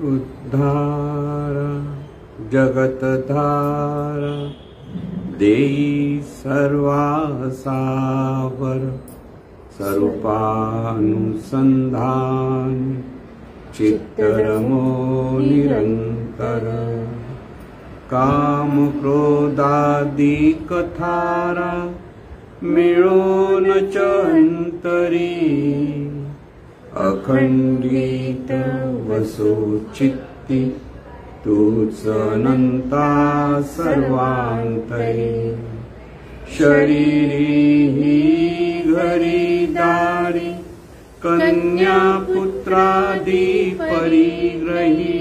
उद्धारा जगतधारा देई सर्वासावर स्वरूपानुसंधान चित्तरमो निरंतर काम क्रोधादिक थारा मिळून चंतरी अखंडित वसो चित्ती तूच अनंता सर्वांतरी शरीरी ही घरी दारी कन्या पुत्रादि परिग्रही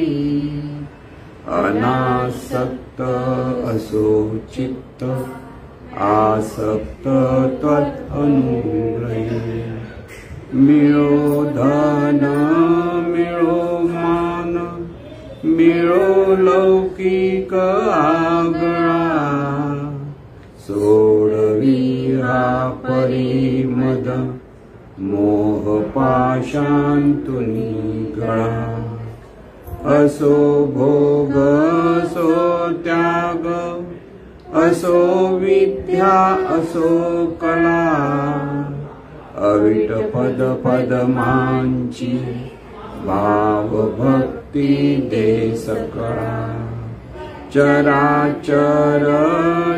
अनासक्त असो चित्त आसक्त त्वत् अनुग्रही मिळो धन मिळो मान मिळो लौकिक आगळा सोडवी हा परिमद मोह पाशांतुनी गळा असो भोग असो त्याग असो विद्या असो कला अविट पद पदमांची भाव भक्ती दे सकळा चराचर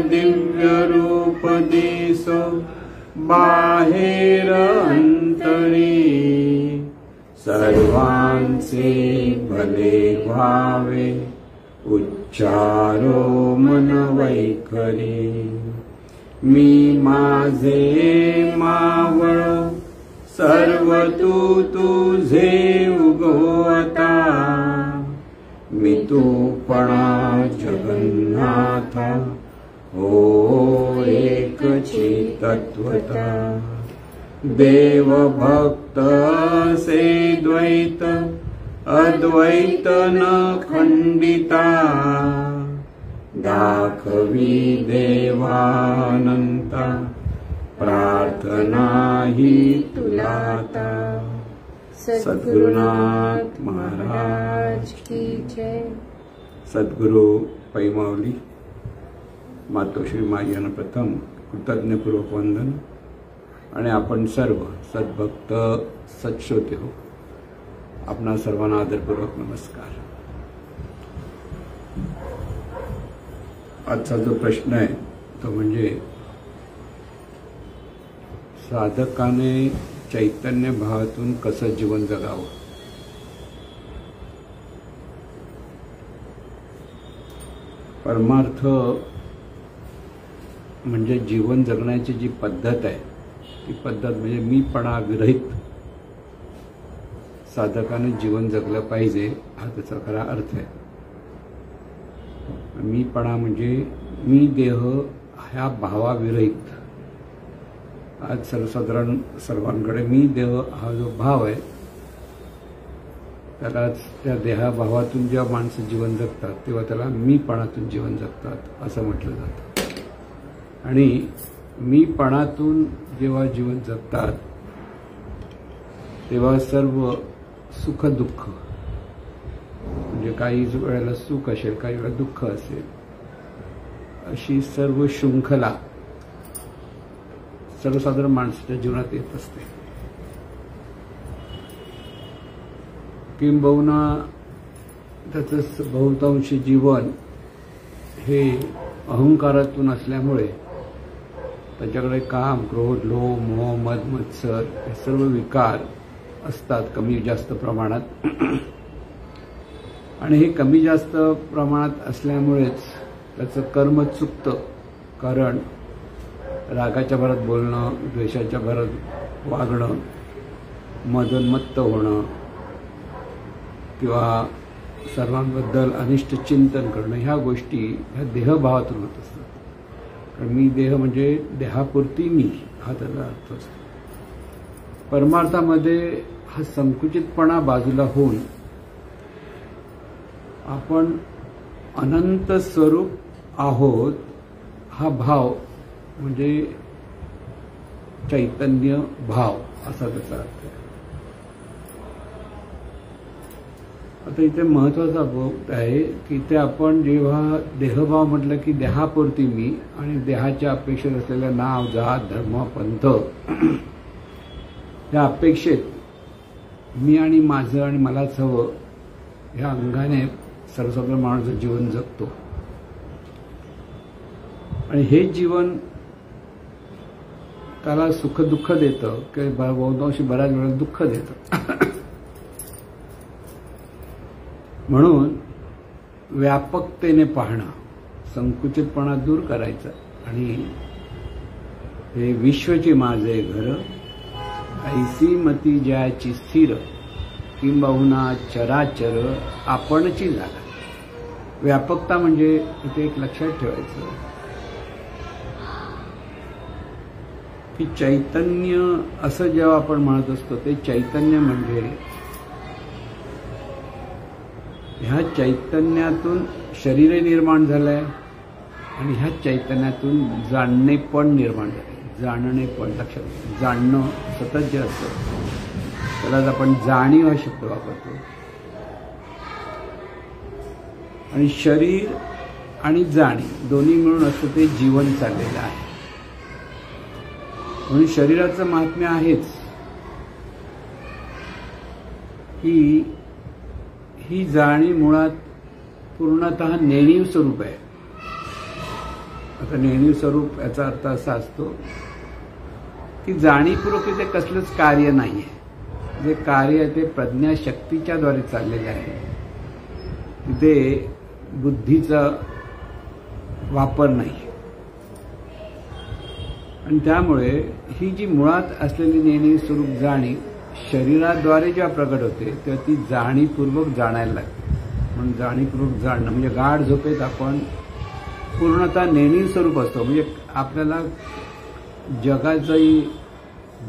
दिव्य रूप दिसो बाहेर अंतरी सर्वांचे भले व्हावे उच्चारो मन वैखरी मी माझे मावळ सर्व तू तुझे उगवता मी तूपणा जगन्नाथा हो एकची तत्वता देव भक्त से द्वैत अद्वैत न खंडिता दाखवी देवानंता प्रार्थना ही तुलाता सद्गुरुनाथ महाराज की जय। सद्गुरु पैमावली मातोश्री माई यांना प्रथम कृतज्ञपूर्वक वंदन आणि आपण सर्व सद्भक्त सत्श्रोते हो आपणा सर्वांना आदरपूर्वक नमस्कार। आजचा जो प्रश्न आहे तो म्हणजे साधकाने चैतन्य भावातून कसं जीवन जगावं। परमार्थ म्हणजे जीवन जगण्याची जी पद्धत आहे ती पद्धत म्हणजे मीपणा विरहित साधकाने जीवन जगलं पाहिजे हा त्याचा खरा अर्थ आहे। मीपणा म्हणजे मी देह ह्या भावाविरहित। आज सर्वसाधारण सर्वांकडे मी देह हा जो भाव आहे त्यालाच त्या देहाभावातून जेव्हा माणसं जीवन जगतात तेव्हा त्याला मीपणातून जीवन जगतात असं म्हटलं जातं। आणि मीपणातून जेव्हा जीवन जगतात तेव्हा सर्व सुख दुःख म्हणजे काही वेळेला सुख असेल काही वेळेला दुःख असेल अशी सर्व शृंखला सर्वसाधारण माणसाच्या जीवनात येत असते। किंबहुना त्याचं बहुतांशी जीवन हे अहंकारातून असल्यामुळे त्याच्याकडे काम क्रोध लोभ मोह मद मत्सर हे सर्व विकार असतात कमी जास्त प्रमाणात। आणि हे कमी जास्त प्रमाणात असल्यामुळेच त्याचं कर्म चुकतं। कारण रागाच्या भरात बोलणं द्वेषाच्या भरात वागणं मदोन्मत्त होणं किंवा सर्वांबद्दल अनिष्ट चिंतन करणं ह्या गोष्टी ह्या देहभावातून होत असतात। कारण मी देह म्हणजे देहापुरती मी हा त्याचा अर्थ असतो। परमार्थामध्ये हा संकुचितपणा बाजूला होऊन आपण अनंत स्वरूप आहोत हा भाव म्हणजे चैतन्य भाव असा त्याचा अर्थ आहे। आता इथे महत्त्वाचा बोध आहे की इथे आपण जेव्हा देहभाव म्हटलं की देहापुरती मी आणि देहाच्या अपेक्षेत असलेल्या नाव जात धर्म पंथ या अपेक्षेत मी आणि माझं आणि मलाच हवं ह्या अंगाने सर्वसाधारण माणूस जीवन जगतो आणि हे जीवन त्याला सुख दुःख देतं किंवा बहुतांशी बऱ्याच वेळा दुःख देतं. म्हणून व्यापकतेने पाहणं, संकुचितपणा दूर करायचा आणि हे विश्वची माझे घर ऐसी मती ज्याची स्थिर किंबहुना चराचर आपणची जागा. व्यापकता म्हणजे इथे एक लक्षात ठेवायचं की चैतन्य असं जेव्हा आपण म्हणत असतो ते चैतन्य म्हणजे ह्या चैतन्यातून शरीर निर्माण झालंय आणि ह्या चैतन्यातून जाणणे पण निर्माण झाले. जाणणे पण लक्षात, जाणणं सतत जे असतं त्यालाच आपण जाणीव हा शब्द वापरतो. आणि शरीर आणि जाणीव दोन्ही मिळून असं ते जीवन चाललेलं आहे. म्हणून शरीराचं महात्म्य आहेच की ही जाणीव मुळात पूर्णतः नेणीव स्वरूप आहे. आता नेणीव स्वरूप याचा अर्थ असा असतो की जाणीवपूर्वक इथे कसलंच कार्य नाही आहे. जे कार्य आहे ते प्रज्ञाशक्तीच्या द्वारे चाललेलं आहे. तिथे बुद्धीचा वापर नाही आणि त्यामुळे ही जी मुळात असलेली नेणीव स्वरूप जाणीव शरीराद्वारे जेव्हा प्रकट होते तेव्हा ती जाणीवपूर्वक जाणायला लागते. म्हणून जाणीवपूर्वक जाणणं म्हणजे गाढ झोपेत आपण पूर्णतः नेणीव स्वरूप असतो. म्हणजे आपल्याला जगाचंही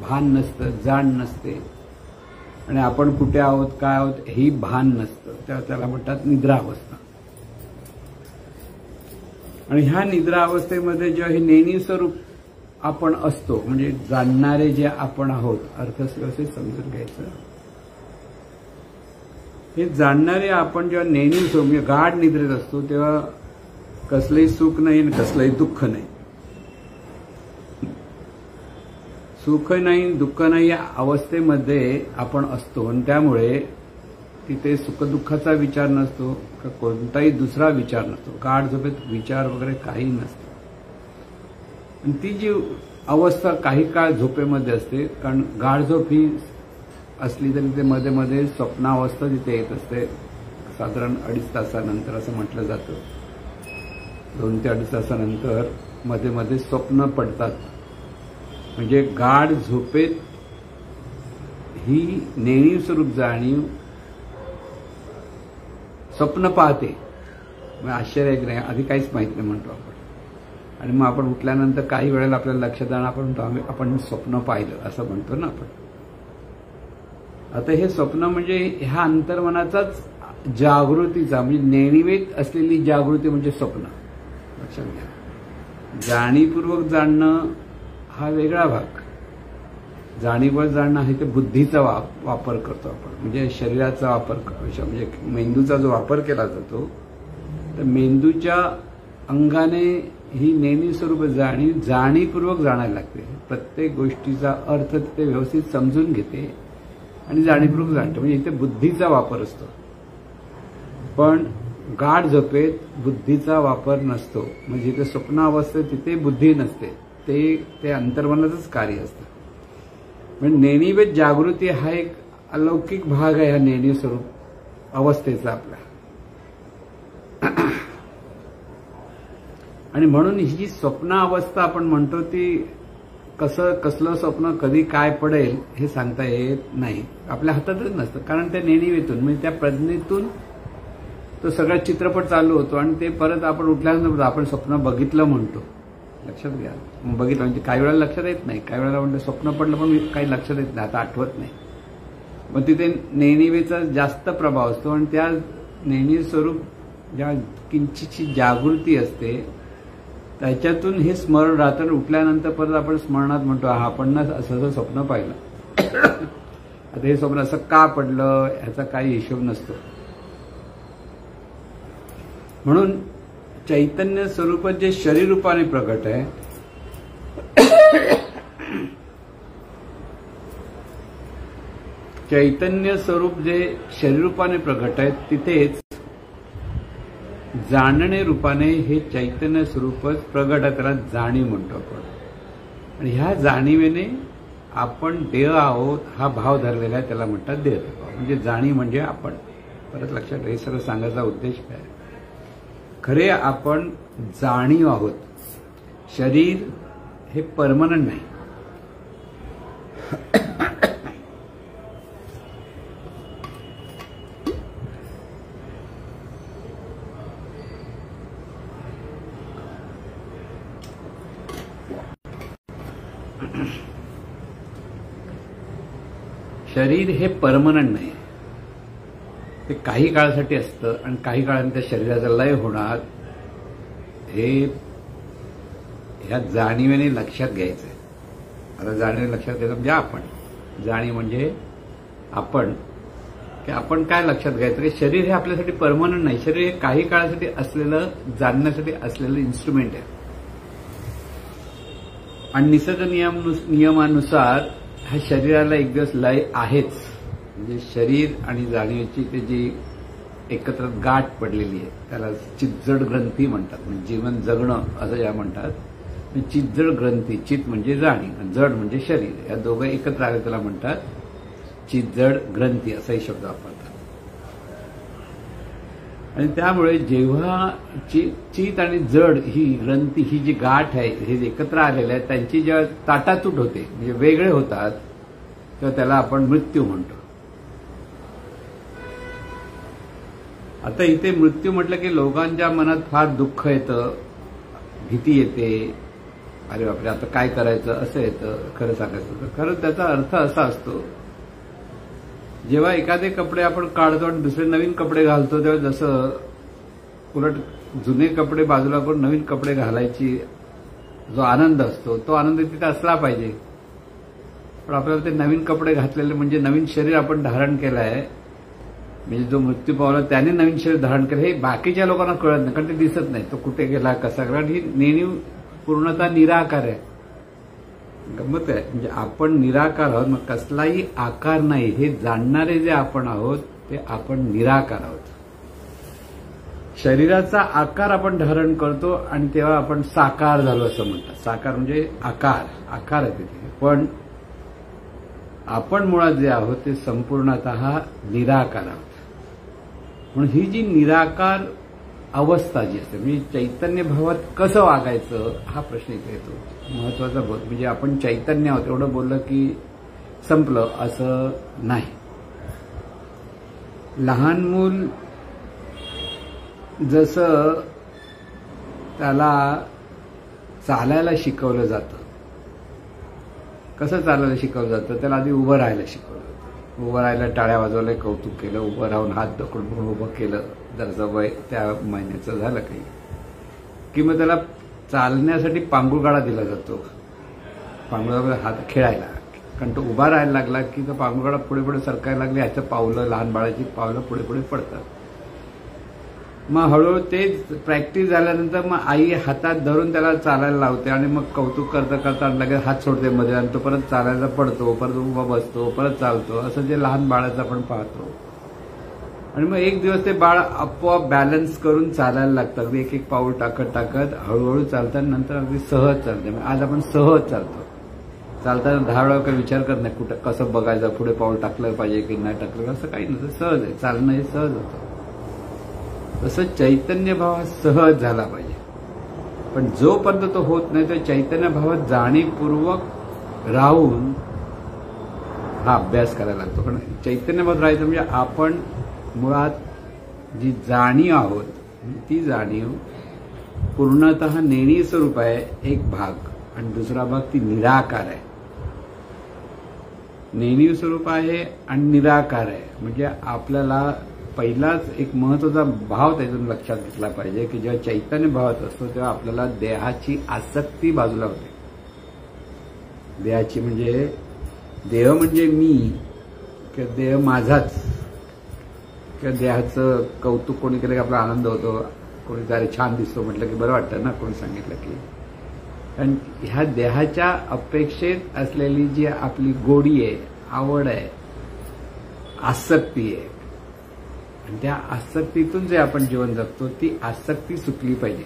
भान नसतं, जाण नसते आणि आपण कुठे आहोत काय आहोत हेही भान नसतं. त्याला म्हणतात निद्रावस्था. आणि ह्या निद्रा अवस्थेमध्ये जेव्हा हे नेणीव स्वरूप आपण असतो म्हणजे जाणणारे जे आपण आहोत अर्थात समजून घ्यायचं. हे जाणणारे आपण जेव्हा नेणीव स्वरूप म्हणजे गाढ निद्रेत असतो तेव्हा कसलंही सुख नाही आणि कसलंही दुःख नाही. सुख नाही दुःख नाही या अवस्थेमध्ये आपण असतो आणि त्यामुळे तिथे सुखदुःखाचा विचार नसतो का कोणताही दुसरा विचार नसतो. गाढ झोपेत विचार वगैरे काही नसतं. आणि ती जी अवस्था काही काळ झोपेमध्ये असते कारण गाढ झोप ही असली तरी ते मध्ये मध्ये स्वप्नावस्था तिथे येत असते. साधारण 2.5 तासानंतर असं म्हटलं जातं. 2 ते 2.5 तासानंतर मध्ये मध्ये स्वप्न पडतात. म्हणजे गाढ झोपेत ही नेणीव स्वरूप जाणीव स्वप्न पाहते. आश्चर्य नाही, आधी काहीच माहित नाही म्हणतो आपण आणि मग आपण उठल्यानंतर काही वेळेला आपल्याला लक्षात येणं आपण स्वप्न पाहिलं असं म्हणतो ना आपण. आता हे स्वप्न म्हणजे ह्या अंतर्मनाचाच जागृतीचा म्हणजे नेणिवेत असलेली जागृती म्हणजे स्वप्न. लक्षात घ्या. जाणीवपूर्वक जाणणं हा वेगळा भाग. जाणीवपूर्वक जाणणं आहे ते बुद्धीचा वापर करतो आपण म्हणजे शरीराचा वापर करतो म्हणजे मेंदूचा जो वापर केला जातो तर मेंदूच्या अंगाने ही नेणीव स्वरूप जाणीवपूर्वक जाणायला लागते. प्रत्येक गोष्टीचा अर्थ ते व्यवस्थित समजून घेते आणि जाणीवपूर्वक जाणते म्हणजे इथे बुद्धीचा वापर असतो. पण गाढ झोपेत बुद्धीचा वापर नसतो. म्हणजे इथे स्वप्नावस्थेत तिथे बुद्धी नसते. ते अंतर्मनाचंच कार्य असतं. म्हणजे नेणिवेत जागृती हा एक अलौकिक भाग आहे ह्या नेणीव स्वरूप अवस्थेचा आपला. आणि म्हणून ही जी स्वप्न अवस्था आपण म्हणतो ती कसलं स्वप्न कधी काय पडेल हे सांगता येत नाही. आपल्या हातातच नसतं कारण त्या नेणिवेतून म्हणजे त्या प्रज्ञेतून तो सगळा चित्रपट चालू होतो आणि ते परत आपण उठल्यानंतर आपण स्वप्न बघितलं म्हणतो. लक्षात घ्या. बघितलं म्हणजे काही वेळेला लक्षात येत नाही, काही वेळेला म्हणतो स्वप्न पडलं पण काही लक्षात येत नाही, आता आठवत नाही. मग तिथे नेणिवेचा जास्त प्रभाव असतो आणि त्या नेणीव स्वरूप ज्या किंचितची जागृती असते त्याच्यातून हे स्मरण राहतं. उठल्यानंतर परत आपण स्मरणात म्हणतो हा आपण ना असं स्वप्न पाहिलं. आता हे स्वप्न असं का पडलं ह्याचा काही हिशोब नसतो. म्हणून चैतन्य स्वरूप जे शरीर रूपाने प्रकट आहे, चैतन्य स्वरूप जे शरीर रूपाने प्रकट आहे, तिथेच जाणणे रूपाने हे चैतन्य स्वरूपच प्रगट आहे, त्याला जाणीव म्हणतो आपण. आणि ह्या जाणीवेने आपण देह आहोत हा भाव धरलेला आहे, त्याला म्हणतात देहभाव. म्हणजे जाणीव म्हणजे आपण. परत लक्षात, हे सर्व सांगायचा उद्देश काय, खरे आपण जाणीव आहोत. शरीर हे परमनंट नाही. शरीर हे परमनंट नाही. ते काही काळासाठी असतं आणि काही काळाने त्या शरीराचा लय होणार. हे ह्या जाणीवेने लक्षात घ्यायचं आहे. आता जाणीव लक्षात घ्यायचं म्हणजे आपण. जाणीव म्हणजे आपण, की आपण काय लक्षात घ्यायचं की शरीर हे आपल्यासाठी परमनंट नाही. शरीर हे काही काळासाठी असलेलं, जाणण्यासाठी असलेलं इन्स्ट्रुमेंट आहे. आणि निसर्ग नियमानुसार ह्या शरीराला एक दिवस लय आहेच. म्हणजे शरीर आणि जाणीवेची ते जी एकत्र गाठ पडलेली आहे त्याला चिज्जड ग्रंथी म्हणतात. म्हणजे जीवन जगणं असं या म्हणतात. चिज्जड ग्रंथी, चित म्हणजे जाणीव, जड म्हणजे शरीर, या दोघं एकत्र आले त्याला म्हणतात चिज्जड ग्रंथी असाही शब्द वापरतात. आणि त्यामुळे जेव्हा चित आणि जड ही ग्रंथी, ही जी गाठ आहे, हे एकत्र आलेले आहेत, त्यांची जेव्हा ताटातूट होते म्हणजे वेगळे होतात, तेव्हा त्याला आपण मृत्यू म्हणतो. आता इथे मृत्यू म्हटलं की लोकांच्या मनात फार दुःख येतं, भीती येते, अरे बापरे आता काय करायचं असं येतं. खरं सांगायचं तर खरं त्याचा अर्थ असा असतो, जेव्हा एखादे कपडे आपण काढतो आणि दुसरे नवीन कपडे घालतो, तेव्हा जसं उलट जुने कपडे बाजूला करून नवीन कपडे घालायची जो आनंद असतो, तो आनंद तिथे असला पाहिजे. पण आपल्याला ते नवीन कपडे घातलेले म्हणजे नवीन शरीर आपण धारण केलं आहे, म्हणजे जो मृत्यू पावला त्याने नवीन शरीर धारण केलं, हे बाकीच्या लोकांना कळत नाही, कारण ते दिसत नाही तो कुठे गेला, कसा गेला. ही नेणीव पूर्णतः निराकार आहे. गंमत आहे. म्हणजे आपण निराकार आहोत, मग कसलाही आकार नाही. हे जाणणारे जे आपण आहोत ते आपण निराकार आहोत. शरीराचा आकार आपण धारण करतो आणि तेव्हा आपण साकार झालो असं म्हणतात. साकार म्हणजे आकार आहे तिथे. पण आपण मुळात जे आहोत ते संपूर्णतः निराकार आहोत. म्हणून ही जी निराकार अवस्था जी असते, म्हणजे चैतन्य भावात कसं वागायचं हा प्रश्न इथे येतो. महत्वाचा बोध म्हणजे आपण चैतन्य आहोत एवढं बोललं की संपलं असं नाही. लहान मूल जसं त्याला चालायला शिकवलं जातं, कसं चालायला शिकवलं जातं, त्याला आधी उभं राहायला शिकवलं जातं. उभं राहायला टाळ्या वाजवल्या, कौतुक केलं, उभं राहून हात पकडून उभं केलं, जर वय त्या महिन्याचं झालं काही की मग त्याला चालण्यासाठी पांगुळगाडा दिला जातो. पांगुळगाडा हात खेळायला, कारण तो उभा राहायला लागला की तो पांगुळगाडा पुढे पुढे सरकायला लागले, ह्याचं पावलं, लहान बाळाची पावलं पुढे पुढे पडतात. मग हळूहळू ते प्रॅक्टिस झाल्यानंतर मग आई हातात धरून त्याला चालायला लावते आणि मग कौतुक करता करता लगेच हात सोडते मध्ये आणि तो परत चालायला पडतो, परत उभा बसतो, परत चालतो. असं जे लहान बाळाचं आपण पाहतो. आणि मग एक दिवस ते बाळ आपोआप बॅलन्स करून चालायला लागतं. अगदी एक एक पाऊल टाकत टाकत हळूहळू चालतात, नंतर अगदी सहज चालते. आज आपण सहज चालतो. चालताना 10 वेळा काही विचार करत नाही कुठं कसं बघायचं, पुढे पाऊल टाकलं पाहिजे की नाही टाकलं, असं काही नसतं. सहज आहे, चालणं हे सहज होतं. तसं चैतन्य भाव हा सहज झाला पाहिजे. पण जोपर्यंत तो होत नाही तो चैतन्य भावात जाणीवपूर्वक राहून हा अभ्यास करायला लागतो. पण चैतन्य भावात राहायचं म्हणजे आपण मुळात जी जाणीव आहोत ती जाणीव पूर्णतः नेणी स्वरूप आहे एक भाग, आणि दुसरा भाग ती निराकार आहे. नेणीव स्वरूप आहे आणि निराकार आहे. म्हणजे आपल्याला पहिलाच एक महत्वाचा भाव त्यातून लक्षात घेतला पाहिजे की जेव्हा चैतन्य भावात असतो तेव्हा आपल्याला देहाची आसक्ती बाजूला होते. देहाची म्हणजे देह म्हणजे मी किंवा देह माझाच किंवा देहाचं कौतुक कोणी केलं की आपला आनंद होतो, कोणी जरा छान दिसतो म्हटलं की बरं वाटतं ना, कोणी सांगितलं की. कारण ह्या देहाच्या अपेक्षेत असलेली जी आपली गोडी आहे, आवड आहे, आसक्ती आहे, आणि त्या आसक्तीतून जे आपण जीवन जगतो ती आसक्ती सुटली पाहिजे.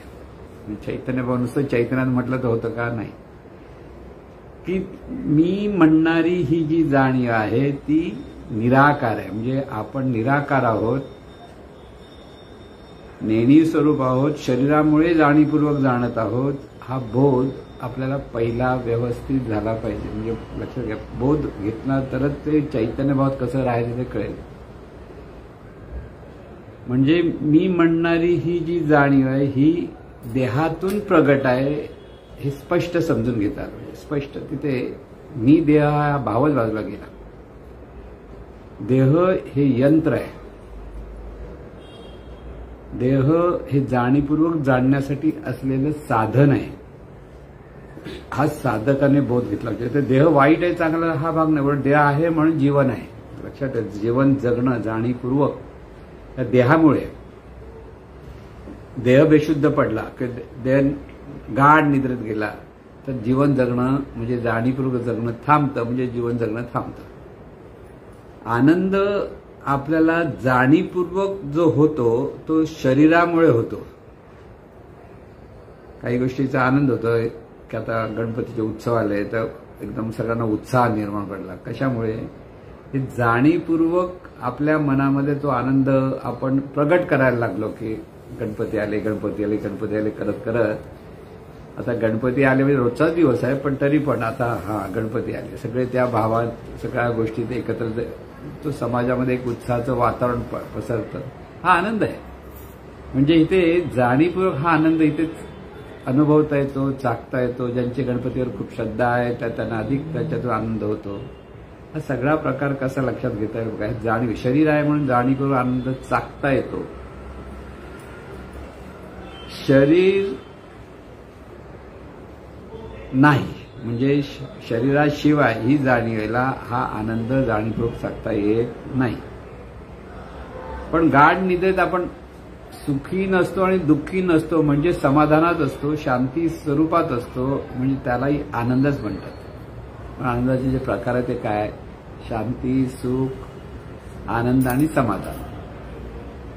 चैतन्य भाऊ नुसतं चैतन्यात म्हटलं तर होतं का? नाही. की मी म्हणणारी ही जी जाणीव आहे ती निराकार आहे. म्हणजे आपण निराकार आहोत, नेणी स्वरूप आहोत, शरीरामुळे जाणीवपूर्वक जाणत आहोत. हा बोध आपल्याला पहिला व्यवस्थित झाला पाहिजे. म्हणजे लक्षात घ्या, बोध घेतला तरच ते चैतन्य भावात कसं राहायचं ते कळेल. म्हणजे मी म्हणणारी ही जी जाणीव आहे ही देहातून प्रगट आहे हे स्पष्ट समजून घेतात. स्पष्ट तिथे मी देह हा भावच बाजूला गेला. देह हे यंत्र आहे. देह हे जाणीवपूर्वक जाणण्यासाठी असलेलं साधन आहे. हा साधकाने बोध घेतला पाहिजे. तर देह वाईट आहे चांगला हा भाग नाही, बरोबर. देह आहे म्हणून जीवन आहे. लक्षात ठेवा, जीवन जगणं जाणीवपूर्वक या देहामुळे. देह बेशुद्ध पडला, देह गाढ निद्रेत गेला तर जीवन जगणं म्हणजे जाणीवपूर्वक जगणं थांबतं, म्हणजे जीवन जगणं थांबतं. आनंद आपल्याला जाणीवपूर्वक जो होतो तो शरीरामुळे होतो. काही गोष्टीचा आनंद होतोय की आता गणपतीचे उत्सव आले तर एकदम सगळ्यांना उत्साह निर्माण पडला. कशामुळे? हे जाणीवपूर्वक आपल्या मनामध्ये तो आनंद आपण प्रगट करायला लागलो की गणपती आले, गणपती आले, गणपती आले करत करत आता गणपती आले म्हणजे रोजचाच दिवस आहे, पण तरी पण आता गणपती आले, सगळे त्या भावात सगळ्या गोष्टीत एकत्र तो समाजामध्ये एक उत्साहाचं वातावरण पसरतं. हा आनंद आहे. म्हणजे इथे जाणीवपूर्वक हा आनंद इथेच अनुभवता येतो, चाकता येतो. ज्यांची गणपतीवर खूप श्रद्धा आहे त्यांना अधिक त्याच्यातून आनंद होतो. हा सगळा प्रकार कसा लक्षात घेता येईल बघा. जाणीव शरीर आहे म्हणून जाणीवपूर्वक आनंद चाकता येतो. शरीर नाही म्हणजे शरीराशिवाय ही जाणीवेला हा आनंद जाणीवपूर्वक चाकता येत नाही. पण गाढ निद्रेत आपण सुखी नसतो आणि दुःखी नसतो, म्हणजे समाधानात असतो, शांती स्वरूपात असतो, म्हणजे त्यालाही आनंदच म्हणतात. पण आनंदाचे जे प्रकार आहे ते काय? शांती, सुख, आनंद आणि समाधान.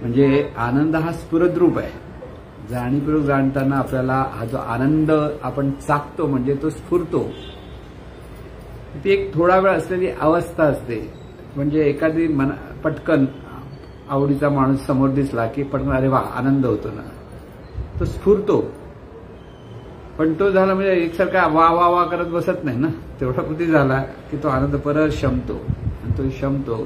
म्हणजे आनंद हा स्फुरद्रूप आहे. जाणीवपूर्वक जाणताना आपल्याला हा जो आनंद आपण चाकतो म्हणजे तो स्फुरतो. ती एक थोडा वेळ असलेली अवस्था असते. म्हणजे एखादी पटकन आवडीचा माणूस समोर दिसला की पटकन अरे वा आनंद होतो ना, तो स्फुरतो. पण तो झाला म्हणजे एकसारखा वा वा वा करत बसत नाही ना. तेवढा किती झाला की तो आनंद परत शमतो. आणि तो शमतो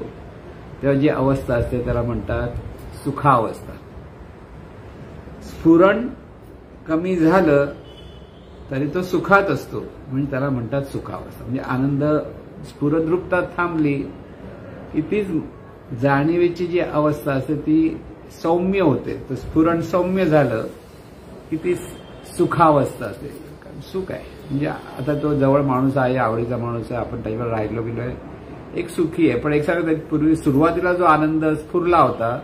तेव्हा जी अवस्था असते त्याला म्हणतात सुखावस्था. स्फुरण कमी झालं तरी तो सुखात असतो म्हणजे त्याला म्हणतात सुखावस्था. म्हणजे आनंद स्फुरद्रूपता थांबली की तीच जाणीवेची जी अवस्था असते ती सौम्य होते. तर स्फुरण सौम्य झालं की ती सुखावस्था असते. सुख आहे म्हणजे आता तो जवळ माणूस आहे, आवडीचा माणूस आहे, आपण त्याच्यावर राहिलो गेलोय, एक सुखी आहे. पण एकसारखा पूर्वी सुरुवातीला जो आनंद स्फुरला होता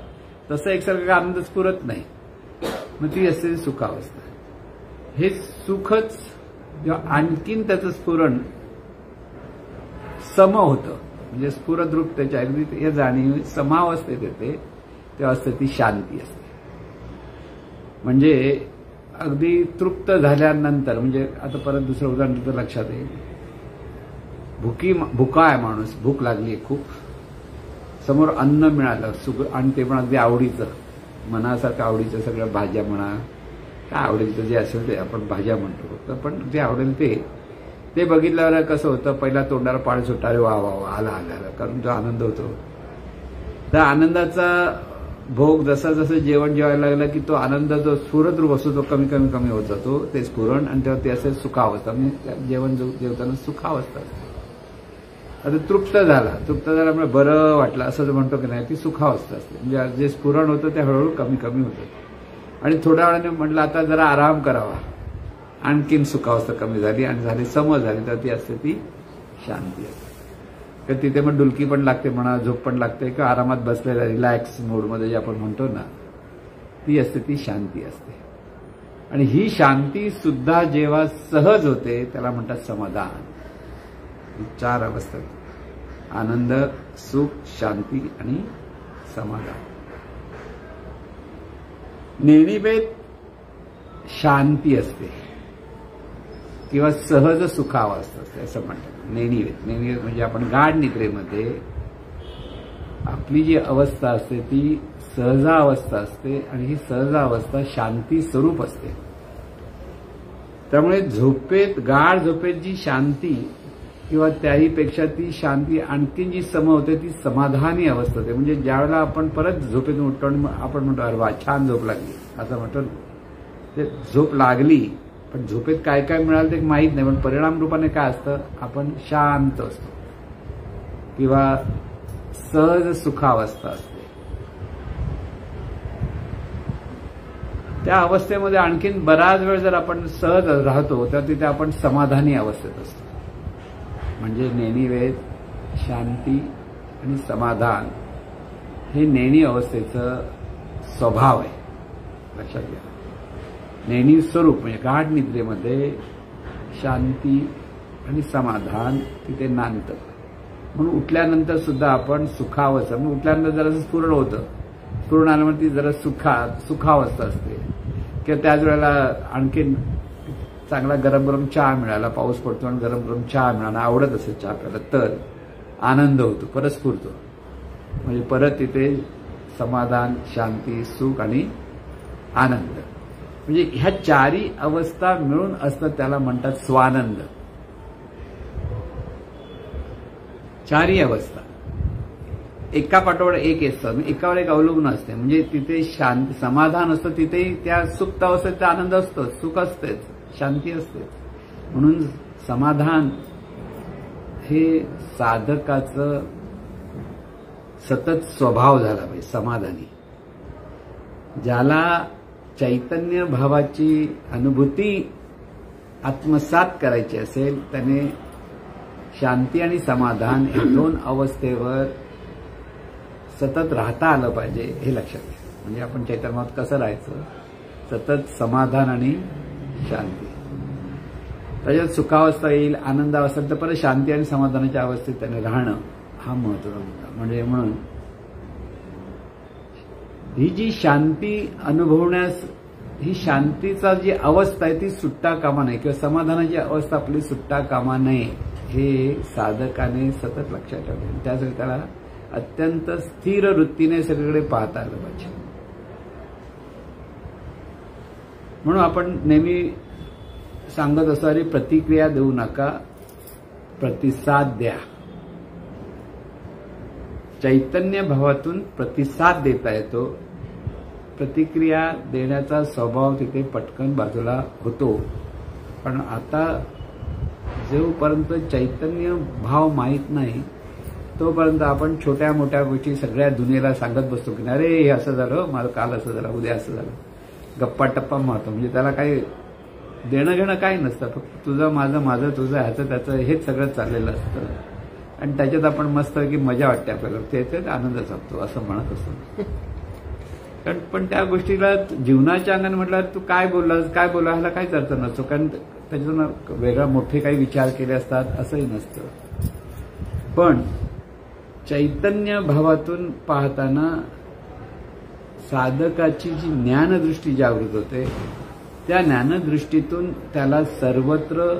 तसं एकसारखा आनंद स्फुरत नाही. मग ती असते सुखावस्था. हे सुखच जेव्हा आणखीन त्याचं स्फुरण सम होतं म्हणजे स्फुरद्रूप त्याच्या अगदी या जाणीव समावस्थेत येते तेव्हा असते ती शांती असते. म्हणजे अगदी तृप्त झाल्यानंतर म्हणजे आता परत दुसरं उदाहरण तर लक्षात येईल. भुका आहे माणूस, भूक लागली आहे खूप, समोर अन्न मिळालं सुख आणि ते पण अगदी आवडीचं, मनासारखं आवडीचं, सगळ्या भाज्या म्हणा काय आवडेल जे असेल ते आपण भाज्या म्हणतो फक्त, पण जे आवडेल ते बघितल्यावर कसं होतं, पहिला तोंडाला पाणी सुटतं, अरे वा वा वा आला आला, कारण जो आनंद होतो त्या आनंदाचा भोग जसा जसं जेवण जेवायला लागलं की तो आनंद जो स्फुरद्रूप असतो तो कमी कमी कमी होत जातो, ते स्फुरण, आणि तेव्हा ते असेल सुखावस्था. म्हणजे जेवण जेवताना सुखावस्था असते. आता तृप्त झाल्यामुळे बरं वाटलं असं जो म्हणतो की नाही, ती सुखावस्था असते. म्हणजे जे स्फुरण होतं ते हळूहळू कमी कमी होतं आणि थोड्या वेळाने म्हटलं आता जरा आराम करावा, आणखीन सुखावस्था कमी झाली आणि झाली समज झाली, तर ती असते ती शांती असते. तर तिथे मग डुलकी पण लागते म्हणा, झोप पण लागते, किंवा आरामात बसलेला रिलॅक्स मोडमध्ये जे आपण म्हणतो ना, ती असते ती शांती असते. आणि ही शांती सुद्धा जेव्हा सहज होते त्याला म्हणतात समाधान. 4 अवस्था: आनंद, सुख, शांती आणि समाधान. नेणीवेत शांती असते किंवा सहज सुखावस्था असते असं म्हणतात. नेणीवेत म्हणजे आपण गाढ निद्रेमध्ये आपली जी अवस्था असते ती सहजावस्था असते आणि ही सहजावस्था शांती स्वरूप असते. त्यामुळे झोपेत, गाढ झोपेत जी शांती किंवा त्याहीपेक्षा ती शांती आणखीन जी सम होते ती समाधानी अवस्था होते. म्हणजे ज्यावेळेला आपण परत झोपेतून उठतो आणि आपण म्हणतो अरे वा छान झोप लागली असं म्हणतो. ते झोप लागली पण झोपेत काय काय मिळालं ते माहीत नाही, पण परिणाम रूपाने काय असतं, आपण शांत असतो किंवा सहज सुखावस्था असते. त्या अवस्थेमध्ये आणखीन बराच वेळ जर आपण सहज राहतो तर तिथे आपण समाधानी अवस्थेत असतो. म्हणजे नेणीवेत, शांती आणि समाधान हे नेणी अवस्थेचं स्वभाव आहे, लक्षात घ्या. नेणी स्वरूप म्हणजे गाढ निद्रेमध्ये शांती आणि समाधान तिथे नांदतं. म्हणून उठल्यानंतर सुद्धा आपण सुखावस्था, म्हणजे उठल्यानंतर जरासं स्फुरण होतं, स्फुरण आल्यामुळे ती जरा सुखावस्था असते. किंवा त्याच वेळेला आणखीन चांगला गरम गरम चहा मिळाला, पाऊस पडतो आणि गरम गरम चहा मिळाला, आवडत असेल चहा प्यायला तर आनंद होतो, परत स्फुरतो. म्हणजे परत तिथे समाधान, शांती, सुख आणि आनंद. म्हणजे ह्या 4 अवस्था मिळून असतात त्याला म्हणतात स्वानंद. 4 अवस्था एका पाठोपाठ एक असतात, एकावर एक अवलंबून असते. म्हणजे तिथे शांती समाधान असतं, तिथे त्या सुप्त अवस्थेत आनंद असतो, सुख असतेच, शांती असते. म्हणून समाधान हे साधकाचं सतत स्वभाव झाला पाहिजे. समाधानी ज्याला चैतन्य भावाची अनुभूती आत्मसात करायची असेल त्याने शांती आणि समाधान या 2 अवस्थेवर सतत राहता आलं पाहिजे हे लक्षात घ्या. म्हणजे आपण चैतन्य भावात कसं राहायचं, सतत समाधान आणि शांती. त्याच्यात सुखावस्था येईल, आनंदावस्था, तर परत शांती आणि समाधानाच्या अवस्थेत त्याने राहणं हा महत्त्वाचा मुद्दा. म्हणजे म्हणून ही जी शांती अनुभवण्यास, ही शांतीचा जी अवस्था आहे ती सुटता कामा नये किंवा समाधानाची अवस्था आपली सुटता कामा नये हे साधकाने सतत लक्षात ठेवले. त्यासाठी त्याला अत्यंत स्थिर वृत्तीने सगळीकडे पाहता आलं पाहिजे. म्हणून आपण नेहमी सांगत असतो अरे प्रतिक्रिया देऊ नका, प्रतिसाद द्या. चैतन्य भावातून प्रतिसाद देता येतो. प्रतिक्रिया देण्याचा स्वभाव तिथे पटकन बाजूला होतो. पण आता जोपर्यंत चैतन्य भाव माहीत नाही तोपर्यंत आपण छोट्या मोठ्या गोष्टी सगळ्या दुनियेला सांगत बसतो की अरे हे असं झालं, मला काल असं झालं, उद्या असं झालं, गप्पा टप्पा मारतो. म्हणजे त्याला काही देणं घेणं काही नसतं, फक्त तुझं माझं, माझं तुझं, ह्याचं त्याचं हेच सगळं चाललेलं असतं. आणि त्याच्यात आपण मस्त की मजा वाटते आपल्याला, त्याच्यात आनंद साधतो असं म्हणत असतो. कारण पण त्या गोष्टीला जीवनाच्या अंगाने म्हटलं तू काय बोललास, काय बोला, ह्याला काहीच अर्थ नसतो. कारण त्याच्यातून वेगळा मोठे काही विचार केले असतात असंही नसतं. पण चैतन्य भावातून पाहताना साधकाची जी ज्ञानदृष्टी जागृत होते, त्या ज्ञानदृष्टीतून त्याला सर्वत्र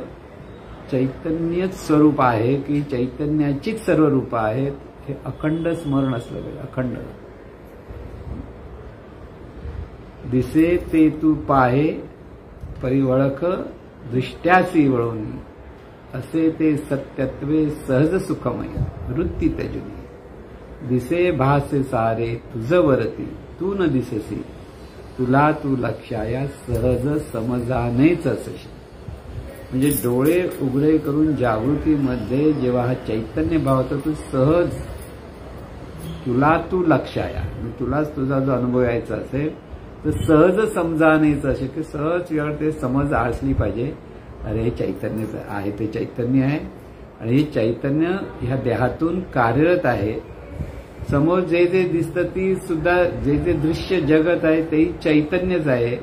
चैतन्यच स्वरूप आहे की चैतन्याचीच सर्व रूपं आहेत हे अखंड स्मरण असलं पाहिजे. अखंड दिसे ते तू पाहे परिवळख दृष्ट्यासी वळून, असे ते सत्यत्वे सहज सुखमय वृत्ती त्यजुनी. दिसे भासे सारे तुझ वरती, तू न दिससी तुला तू लक्षाया सहज समजानेच असशी. म्हणजे डोळे उघडे करून जागृतीमध्ये जेव्हा हा चैतन्य भाव होता तो सहज तुला तू लक्षाया, तुलाच तुझा जो अनुभव यायचा असेल तर सहज समजानेच असे की सहज वेळ ते समज असली पाहिजे. अरे हे चैतन्य आहे, ते चैतन्य आहे आणि हे चैतन्य ह्या देहातून कार्यरत आहे. समोर जे जे दिसतं ती सुद्धा जे जे दृश्य जगत आहे तेही चैतन्यच आहे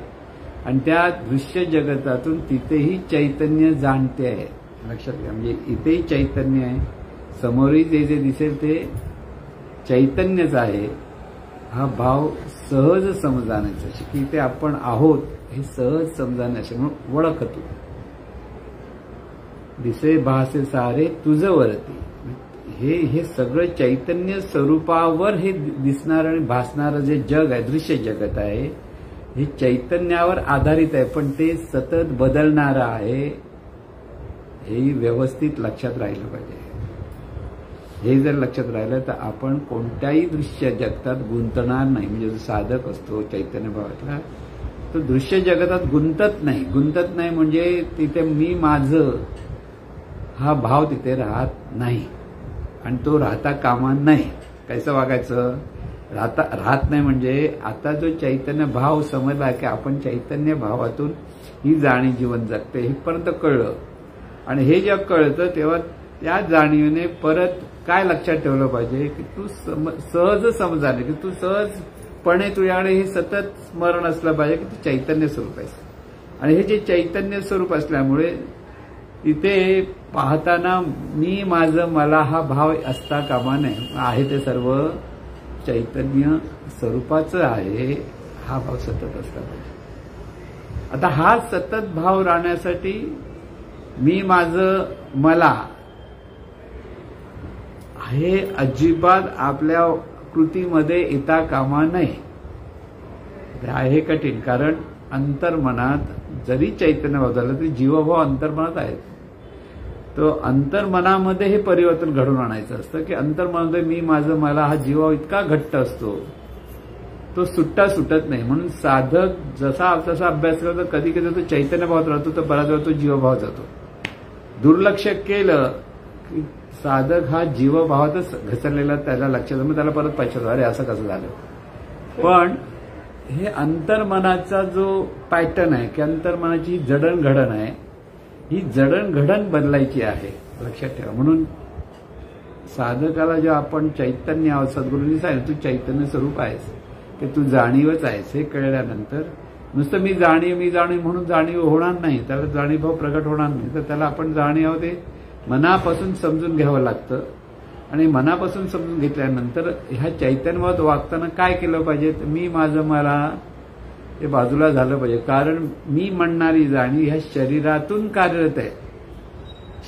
आणि त्या दृश्य जगतातून तिथेही चैतन्य जाणते आहे. लक्षात घ्या, म्हणजे इथेही चैतन्य आहे, समोरही जे जे दिसेल ते चैतन्यच आहे. हा भाव सहज समजाण्याचा की ते आपण आहोत हे सहज समजाण्याचे म्हणून ओळखतो. दिसे भासे सारे तुझं वरती, हे सगळं चैतन्य स्वरूपावर हे दिसणार आणि भासणारं जे जग आहे, दृश्य जगत आहे, हे चैतन्यावर आधारित आहे, पण ते सतत बदलणारं आहे. हे व्यवस्थित लक्षात राहिलं पाहिजे. हे जर लक्षात राहिलं तर आपण कोणत्याही दृश्य जगतात गुंतणार नाही. म्हणजे जो साधक असतो चैतन्य भावातला तो दृश्य जगतात गुंतत नाही म्हणजे तिथे मी माझं हा भाव तिथे राहत नाही आणि तो राहता कामा नाही. कैसं वागायचं? राहत नाही म्हणजे आता जो चैतन्य भाव समजला की आपण चैतन्य भावातून ही जाणीव जीवन जगते हेपर्यंत कळलं आणि हे जेव्हा कळतं तेव्हा त्या जाणीवेने परत काय लक्षात ठेवलं पाहिजे की तू सहज समजाले की तू सहजपणे तुझ्याकडे हे सतत स्मरण असलं पाहिजे की तू चैतन्य स्वरूप आहेस आणि हे जे चैतन्य स्वरूप असल्यामुळे तिथे पाहताना मी माझं मला हा भाव असता कामा नये. आहे ते सर्व चैतन्य स्वरूपाचं आहे, हा भाव सतत असला पाहिजे. आता हा सतत भाव राहण्यासाठी मी माझं मला हे अजिबात आपल्या कृतीमध्ये येता कामा नये. हे कठीण, कारण अंतर्मनात जरी चैतन्य भाव झाला तरी जीवभाव अंतर्मनात आहेत. तो अंतर्मनामध्ये हे परिवर्तन घडवून आणायचं असतं की अंतर्मनामध्ये मी माझं मला हा जीवभाव इतका घट्ट असतो तो सुटत नाही. म्हणून साधक जसा अभ्यास करतो कधी कधी तो चैतन्य भावात राहतो तर बराच वेळा तो जीवभाव जातो. दुर्लक्ष केलं की साधक हा जीवभावातच घसरलेला त्याला लक्षात मग त्याला परत पश्चाताप, अरे असं कसं झालं. पण हे अंतर्मनाचा जो पॅटर्न आहे की अंतर्मनाची जडणघडण आहे, ही जडणघडण बदलायची आहे, लक्षात ठेवा. म्हणून साधकाला जेव्हा आपण चैतन्य आहोत, सद्गुरूंनी सांगितलं तू चैतन्य स्वरूप आहेस, की तू जाणीवच आहेस, हे कळल्यानंतर नुसतं मी जाणीव म्हणून जाणीव होणार नाही, त्याला जाणीवभाव प्रगट होणार नाही. तर त्याला आपण जाणीव ते मनापासून समजून घ्यावं लागतं आणि मनापासून समजून घेतल्यानंतर ह्या चैतन्यभावात वागताना काय केलं पाहिजे, मी माझं मला हे बाजूला झालं पाहिजे. कारण मी म्हणणारी जाणीव ह्या शरीरातून कार्यरत आहे.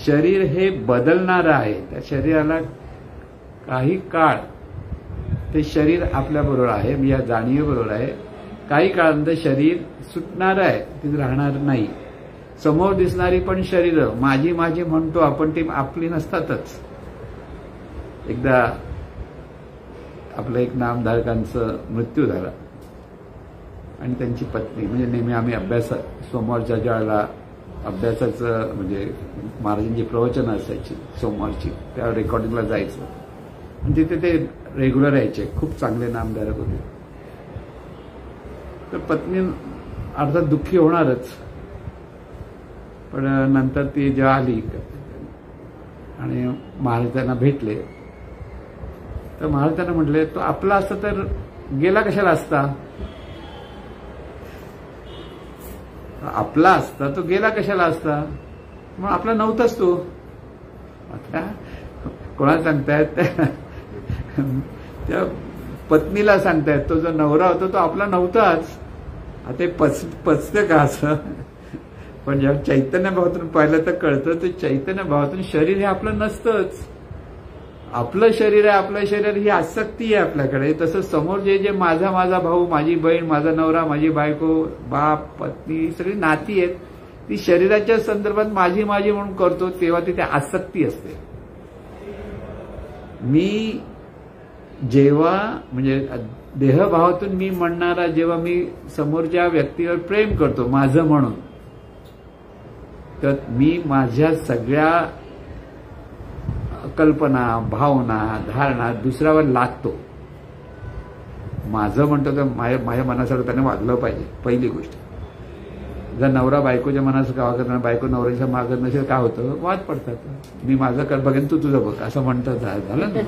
शरीर हे बदलणारं आहे, त्या शरीराला काही काळ ते शरीर आपल्याबरोबर आहे, मी या जाणीवेबरोबर आहे. काही काळानंतर शरीर सुटणार आहे, ती राहणार नाही. समोर दिसणारी पण शरीरं माझी म्हणतो आपण, ती आपली नसतातच. एकदा आपलं एक नामधारकांचं मृत्यू झाला आणि त्यांची पत्नी, म्हणजे नेहमी आम्ही सोमवारच्या ज्यावेळेला अभ्यासाचं म्हणजे महाराजांची प्रवचनं असायची सोमवारची, त्या रेकॉर्डिंगला जायचं आणि तिथे ते रेग्युलर यायचे, खूप चांगले नामधारक होते. तर पत्नी अर्थात दुःखी होणारच, पण नंतर ती जेव्हा आली आणि महाराज त्यांना भेटले तर महाराज त्यांना म्हटले, तो आपला असता तर गेला कशाला असता, आपला असता तो गेला कशाला असता, मग आपला नव्हताच तो. आता कोणाला सांगतायत, त्या पत्नीला सांगतायत, तो जो नवरा होता तो आपला नव्हताच. आता पचतं का असं? पण जेव्हा चैतन्य भावातून पाहिलं तर कळतं, ते चैतन्य भावातून शरीर हे आपलं नसतंच. आपलं शरीर आहे, आपलं शरीर ही आसक्ती आहे आपल्याकडे. तसं समोर जे माझा भाऊ, माझी बहीण, माझा नवरा, माझी बायको, बाप, पत्नी, सगळी नाती आहेत, ती शरीराच्या संदर्भात माझी म्हणून करतो तेव्हा तिथे आसक्ती असते. मी जेव्हा म्हणजे देहभावातून मी म्हणणारा जेव्हा मी समोरच्या व्यक्तीवर प्रेम करतो माझं म्हणून, तर मी माझ्या सगळ्या कल्पना, भावना, धारणा दुसऱ्यावर लादतो. माझं म्हणतो तर माझ्या मनासारखं त्याने वागलं पाहिजे, पहिली गोष्ट. जर नवरा बायकोच्या मनासारखं वागत नाही, बायको नवऱ्याच्या मागत नसेल, काय होतं, वाद पडतात. मी माझं कर बघेन, तू तुझं बघ असं म्हणतात, झालं ना.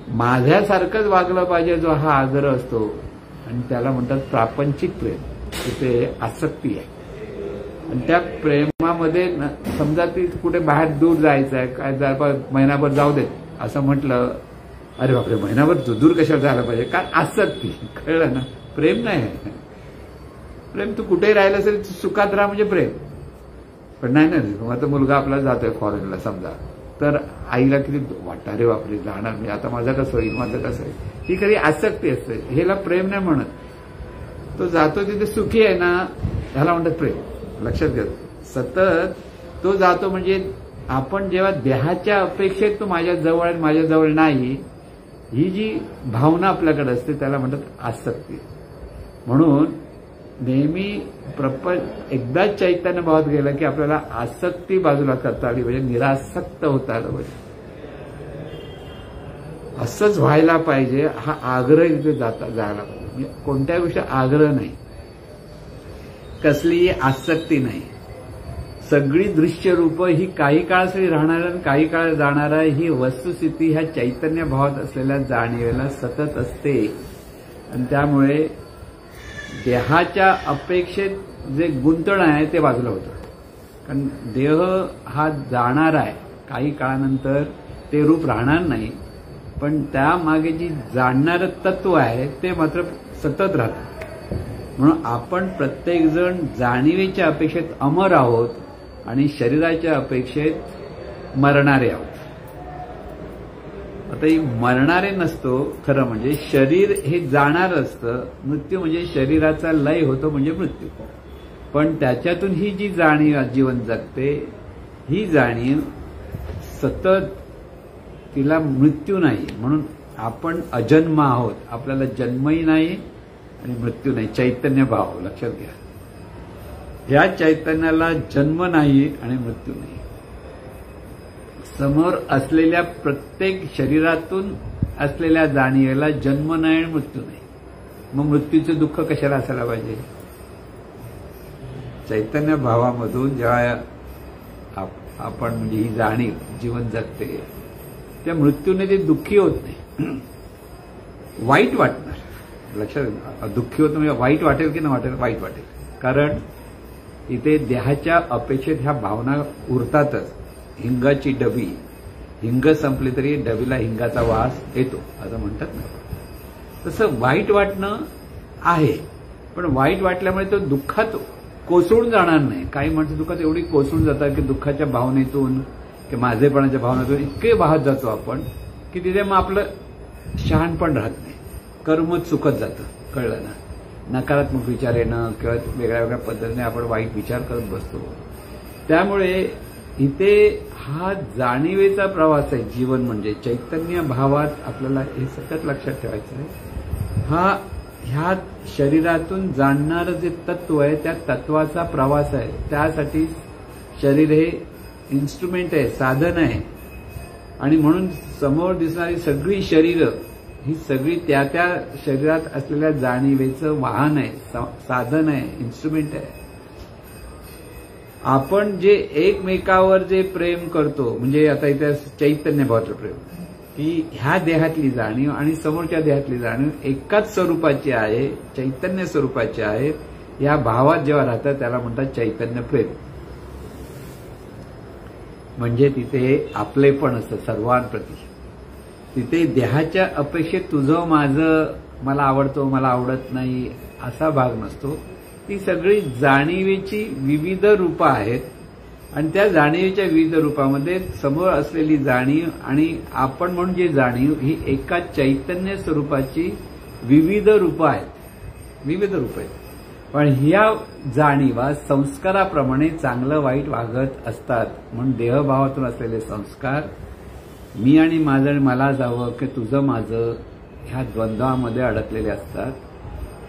माझ्यासारखंच वागलं पाहिजे जो हा आग्रह असतो, आणि त्याला म्हणतात प्रापंचिक प्रेम. तिथे आसक्ती आहे. आणि त्या प्रेमामध्ये समजा ती कुठे बाहेर दूर जायचं आहे, काय महिनाभर जाऊ देत असं म्हटलं, अरे बापरे महिनाभर दूर कशाला जायला पाहिजे, कारण आसक्ती. कळलं ना, प्रेम नाही. प्रेम तू कुठेही राहिलं असेल सुखात राहा म्हणजे प्रेम. पण नाही ना, आता मुलगा आपला जातोय फॉरेनला समजा, तर आईला किती वाटतं, अरे बापरे जाणार मी, आता माझं कसं होईल, माझं कसं होईल. ही खरी आसक्ती असते. ह्याला प्रेम नाही म्हणत. तो जातो तिथे सुखी आहे ना, ह्याला म्हणतात प्रेम. लक्षात घ्या, सतत तो जातो म्हणजे आपण जेव्हा देहाच्या अपेक्षेत तो माझ्या जवळ आणि माझ्या जवळ नाही, ही जी भावना आपल्याकडे असते त्याला म्हणतात आसक्ती. म्हणून नेहमी एकदाच चैतन्य भावात गेलं की आपल्याला आसक्ती बाजूला करता आली पाहिजे, निरासक्त होता आलं पाहिजे. असंच व्हायला पाहिजे, हा आग्रह तिथे जायला पाहिजे. म्हणजे कोणत्या गोष्टी आग्रह नाही, कसलीही आसक्ती नाही. सगळी दृश्य रूप ही काही काळासाठी राहणार आणि काही काळ जाणारा, ही वस्तुस्थिती ह्या चैतन्य भावात असलेल्या जाणीवेला सतत असते. आणि त्यामुळे देहाच्या अपेक्षेत जे गुंतण आहे ते बाजूला होतं. कारण देह हा जाणार आहे, काही काळानंतर ते रूप राहणार नाही, पण त्यामागे जी जाणणारं तत्व आहे ते मात्र सतत राहतं. म्हणून आपण प्रत्येकजण जाणीवेच्या अपेक्षेत अमर आहोत आणि शरीराच्या अपेक्षेत मरणारे आहोत. आता ही मरणारे नसतो खरं म्हणजे, शरीर हे जाणार असतं. मृत्यू म्हणजे शरीराचा लय होतो म्हणजे मृत्यू. पण त्याच्यातून ही जी जाणीव जीवन जगते, ही जाणीव सतत, तिला मृत्यू नाही. म्हणून आपण अजन्म आहोत. आपल्याला जन्मही नाही आणि मृत्यू नाही. चैतन्य भाव लक्षात घ्या. या चैतन्याला जन्म नाही आणि मृत्यू नाही. समोर असलेल्या प्रत्येक शरीरातून असलेल्या जाणीवेला जन्म नाही आणि मृत्यू नाही. मग मृत्यूचं दुःख कशाला असायला पाहिजे? चैतन्य भावामधून जेव्हा आपण म्हणजे ही जाणीव जीवन जगते, त्या मृत्यूने ते दुःखी होत नाही. वाईट वाटणार, लक्षात, दुःखी होत म्हणजे वाईट वाटेल की नाही वाटेल? वाईट वाटेल. कारण इथे देहाच्या अपेक्षेत ह्या भावना उरतातच. हिंगाची डबी, हिंग संपली तरी डबीला हिंगाचा वास येतो असं म्हणतात ना. तसं वाईट वाटणं आहे, पण वाईट वाटल्यामुळे तो दुःखात कोसळून जाणार नाही. काही माणसं दुःखात एवढी कोसळून जातात की दुःखाच्या भावनेतून की माझेपणाच्या भावनेतून इतके वाहत जातो आपण की तिथे मग आपलं शहाणपण राहत नाही. कर्म चुकत जातं. कळलं ना? नकारात्मक विचार येणं किंवा वेगळ्या वेगळ्या पद्धतीने आपण वाईट विचार करत बसतो. त्यामुळे इथे हा जाणीवेचा प्रवास आहे. जीवन म्हणजे चैतन्य भावात आपल्याला हे सतत लक्षात ठेवायचं आहे. ह्या शरीरातून जाणणारं जे तत्व आहे त्या तत्वाचा प्रवास आहे. त्यासाठी शरीर हे इन्स्ट्रुमेंट आहे, साधन आहे. आणि म्हणून समोर दिसणारी सगळी शरीरं ही सगळी त्या त्या शरीरात असलेल्या जाणीवेचं वाहन आहे, साधन आहे, इन्स्ट्रुमेंट आहे. आपण जे एकमेकावर जे प्रेम करतो, म्हणजे आता इथे चैतन्य भावाचं प्रेम, की ह्या देहातली जाणीव आणि समोरच्या देहातली जाणीव एकाच स्वरूपाची आहे, चैतन्य स्वरूपाची आहे. या भावात जेव्हा राहतात त्याला म्हणतात चैतन्य प्रेम. म्हणजे तिथे आपलेपण असतं सर्वांप्रती. तिथे देहाच्या अपेक्षेत तुझं माझं, मला आवडतो मला आवडत नाही असा भाग नसतो. ती सगळी जाणीवेची विविध रूपं आहेत आणि त्या जाणीवेच्या विविध रूपामध्ये समोर असलेली जाणीव आणि आपण म्हणून जी जाणीव ही एका चैतन्य स्वरूपाची विविध रूपं आहेत. विविध रूपं आहेत. पण ह्या जाणीवा संस्काराप्रमाणे चांगलं वाईट वागत असतात. म्हणून देहभावातून असलेले संस्कार, मी आणि माझं आणि मला जावं की तुझं माझं, ह्या द्वंद्वामध्ये अडकलेले असतात.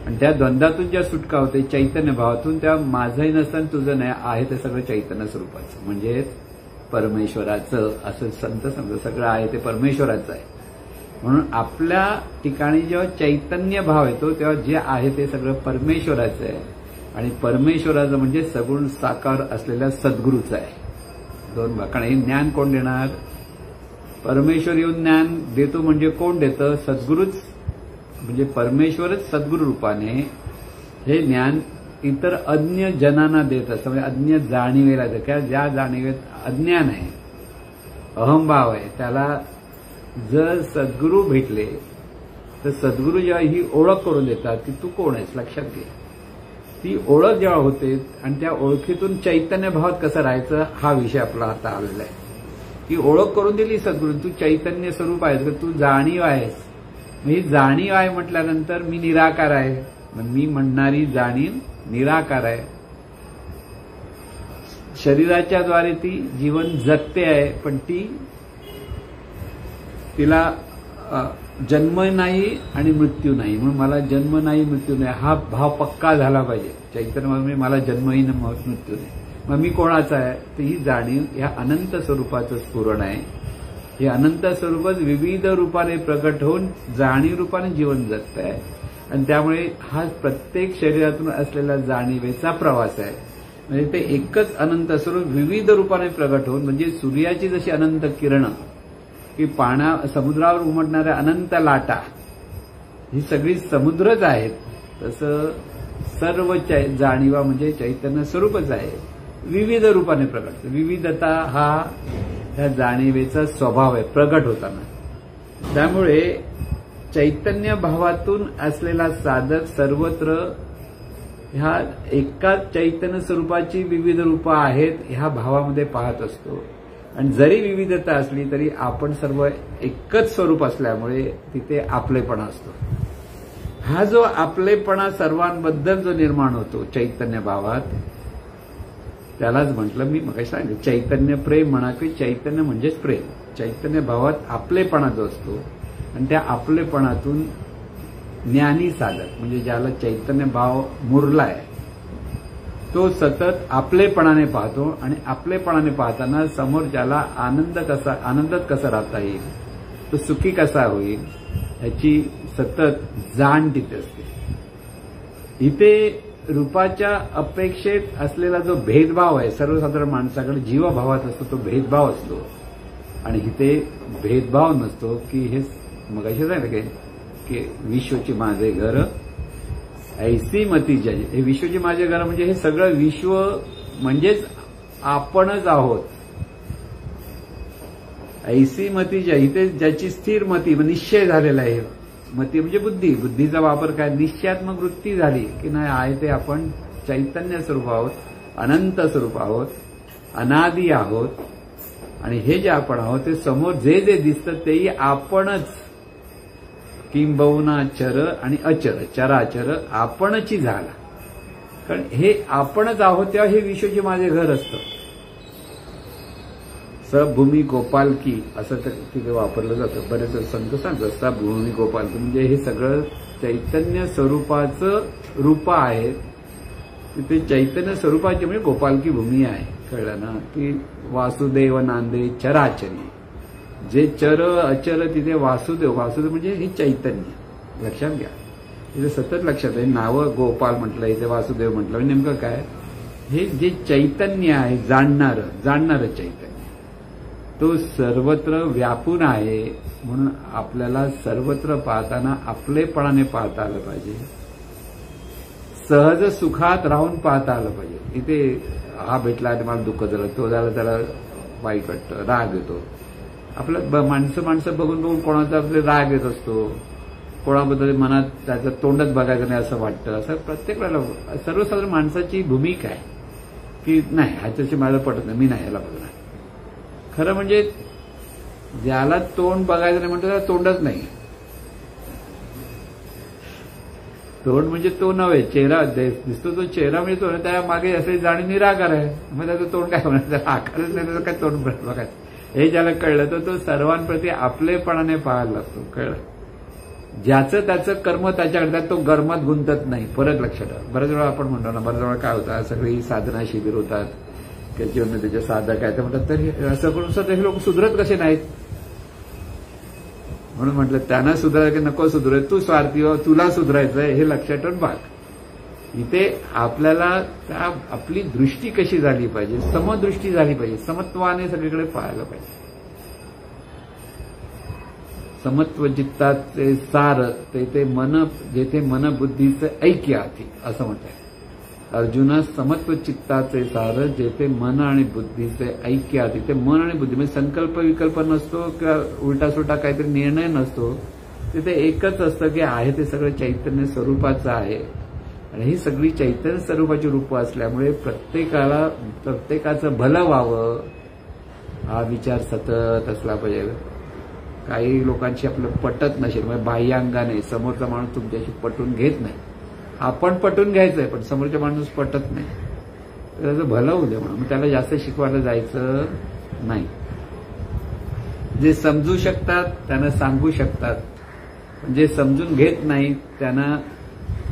आणि त्या द्वंद्वातून ज्या सुटका होते चैतन्य भावातून, त्या माझंही नसतं तुझं नाही आहे ते सगळं चैतन्य स्वरूपाचं म्हणजे परमेश्वराचं. असं संत समजा सगळं आहे ते परमेश्वराचं आहे. म्हणून आपल्या ठिकाणी जेव्हा चैतन्य भाव येतो तेव्हा जे आहे ते सगळं परमेश्वराचं आहे. आणि परमेश्वराचं म्हणजे सगुण साकार असलेल्या सद्गुरूचं आहे. दोन भाग. कारण हे ज्ञान कोण देणार? परमेश्वर येऊन ज्ञान देतो म्हणजे कोण देतं? सद्गुरूच. म्हणजे परमेश्वरच सद्गुरू रूपाने हे ज्ञान इतर अज्ञ जनांना देत असतं. म्हणजे अज्ञ जाणीवेला देतं. क्या ज्या जाणीवेत अज्ञान आहे, अहंभाव आहे, त्याला जर सद्गुरू भेटले तर सद्गुरू जेव्हा ही ओळख करून देतात की तू कोण आहेस, लक्षात घे. ती ओळख जेव्हा होते आणि त्या ओळखीतून चैतन्य भावात कसं राहायचं हा विषय आपला आता आलेला आहे. ती ओळख करून दिली सद्गुरू, तू चैतन्य स्वरूप आहेस, तू जाणीव आहेस. ही जाणीव आहे म्हटल्यानंतर मी निराकार आहे. मी म्हणणारी जाणीव निराकार आहे. शरीराच्या द्वारे ती जीवन जगते आहे, पण तिला जन्म नाही आणि मृत्यू नाही. म्हणून मला जन्म नाही मृत्यू नाही हा भाव पक्का झाला पाहिजे. चैतन्य म्हणजे मला जन्मही न मृत्यू नाही. मग मी कोणाचा आहे? तर ही जाणीव ह्या अनंत स्वरूपाचं स्फुरण आहे. हे अनंत स्वरूपच विविध रूपाने प्रकट होऊन जाणीव रूपाने जीवन जगत आहे. आणि त्यामुळे हा प्रत्येक शरीरातून असलेला जाणीवेचा प्रवास आहे. म्हणजे ते एकच अनंत स्वरूप विविध रूपाने प्रकट होऊन, म्हणजे सूर्याची जशी अनंत किरणं की समुद्रावर उमटणाऱ्या अनंत लाटा ही सगळी समुद्रच आहेत, तसं सर्व जाणीवा म्हणजे चैतन्य स्वरूपच आहे, विविध रूपाने प्रकट. विविधता हा ह्या जाणीवेचा स्वभाव आहे प्रकट होताना. त्यामुळे चैतन्य भावातून असलेला साधक सर्वत्र ह्या एकाच चैतन्य स्वरूपाची विविध रूपं आहेत ह्या भावामध्ये पाहत असतो. आणि जरी विविधता असली तरी आपण सर्व एकच स्वरूप असल्यामुळे तिथे आपलेपणा असतो. हा जो आपलेपणा सर्वांबद्दल जो निर्माण होतो चैतन्य भावात, त्यालाच म्हटलं मी मगाशी सांगितलं चैतन्य प्रेम म्हणा की चैतन्य म्हणजेच प्रेम. चैतन्य भावात आपलेपणा जो असतो आणि त्या आपलेपणातून ज्ञानी साधक म्हणजे ज्याला चैतन्य भाव मुरलाय तो सतत आपलेपणाने पाहतो. आणि आपलेपणाने पाहताना समोरच्याला आनंदात कसा राहता येईल, तो सुखी कसा होईल ह्याची सतत जाण तिथे असते. इथे रूपाच्या अपेक्षेत असलेला जो भेदभाव आहे सर्वसाधारण माणसाकडे जीवभावात असतो, तो भेदभाव असतो. आणि इथे भेदभाव नसतो की हे मगाशी सांगितलं की विश्वची माझे घर ऐसी मती जय. हे विश्वची माझे घर म्हणजे हे सगळं विश्व म्हणजेच आपणच आहोत. ऐसी मती जय, इथे ज्याची स्थिर मती निश्चय झालेला आहे. मती म्हणजे बुद्धी, बुद्धीचा वापर काय निश्चयात्मक वृत्ती झाली की नाही आहे ते आपण चैतन्य स्वरूप आहोत, अनंत स्वरूप आहोत, अनादी आहोत. आणि हे जे आपण आहोत ते समोर जे जे दिसतं तेही आपणच. किंबहुना चर आणि अचर, चराचर आपणची झाला. कारण हे आपणच आहोत तेव्हा हे विश्वचे माझे घर असतं. सबभूमी गोपालकी असं तिथे वापरलं जातं. बरेच संत सांगतात सबभूमी गोपालकी म्हणजे हे सगळं चैतन्य स्वरूपाचं रूप आहे. तिथे चैतन्य स्वरूपाची म्हणजे गोपालकी भूमी आहे. कळलं ना की वासुदेव नांदे चराचरी, जे चर अचर तिथे वासुदेव. वासुदेव म्हणजे हे चैतन्य. लक्षात घ्या, इथे सतत लक्षात आहे. नावं गोपाल म्हटलं, इथे वासुदेव म्हटलं म्हणजे नेमकं काय, हे जे चैतन्य आहे जाणणारं चैतन्य तो सर्वत्र व्यापून आहे. म्हणून आपल्याला सर्वत्र पाहताना आपलेपणाने पाहता आलं पाहिजे, सहज सुखात राहून पाहता आलं पाहिजे. इथे हा भेटला आणि मला दुःख झालं, तो झाला त्याला वाईट वाटतं, राग येतो. आपलं माणसं बघून कोणाचा आपले राग येत असतो, कोणाबद्दल मनात त्याचं तोंडच बघायचं नाही असं वाटतं. असं प्रत्येक वेळेला सर्वसाधारण माणसाची भूमिका आहे की नाही ह्याच्याशी मला पटत नाही, मी नाही याला बघणार. खरं म्हणजे ज्याला तोंड बघायचं नाही म्हणतो त्याला तोंडच नाही. तोंड म्हणजे तो नव्हे, चेहरा दिसतो तो चेहरा म्हणजे तो, त्या मागे असे जाणीव निराकार आहे. मग त्याचं तोंड काय म्हणत, त्याला आकारच नाही, त्याचं काय तोंड बघायचं. हे ज्याला कळलं तर तो सर्वांप्रती आपलेपणाने पाहायला लागतो. कळलं, ज्याचं त्याचं कर्म त्याच्याकडे तो कर्मात गुंतत नाही. फरक लक्षात ठेवा. बऱ्याच वेळा आपण म्हणतो ना, बऱ्याच वेळा काय होतं, सगळी साधना शिबिर होतात, त्याच्यावर त्याचे साधक आहे, ते म्हणतात तर असं करून सुद्धा हे लोक सुधरत कसे नाहीत. म्हणून म्हटलं त्यांना सुधारायला की नको सुधराय, तू स्वार्थी हो, तुला सुधारायचंय हे लक्षात ठेवून भाग. इथे आपल्याला आपली दृष्टी कशी झाली पाहिजे, समदृष्टी झाली पाहिजे, समत्वाने सगळीकडे पाहायला पाहिजे. समत्व चित्ताचे सार तेथे जेथे मन बुद्धीचे ऐक्य आहे असं म्हणतात. अर्जुना समत्व चित्ताचे सार जेथे मन आणि बुद्धीचे ऐक्य आहे. तिथे मन आणि बुद्धी म्हणजे संकल्प विकल्प नसतो किंवा उलटा सुलटा काहीतरी निर्णय नसतो. तिथे एकच असतं की आहे ते सगळं चैतन्य स्वरूपाचं आहे आणि ही सगळी चैतन्य स्वरूपाची रूपं असल्यामुळे प्रत्येकाचं भलं व्हावं हा विचार सतत असला पाहिजे. काही लोकांशी आपलं पटत नसेल म्हणजे बाह्यांगाने समोरचा माणूस तुमच्याशी पटून घेत नाही. आपण पटून घ्यायचंय पण समोरचा माणूस पटत नाही. त्याचं भलं होऊ दे म्हणून त्याला जास्त शिकवायला जायचं नाही. जे समजू शकतात त्यांना सांगू शकतात. जे समजून घेत नाही त्यांना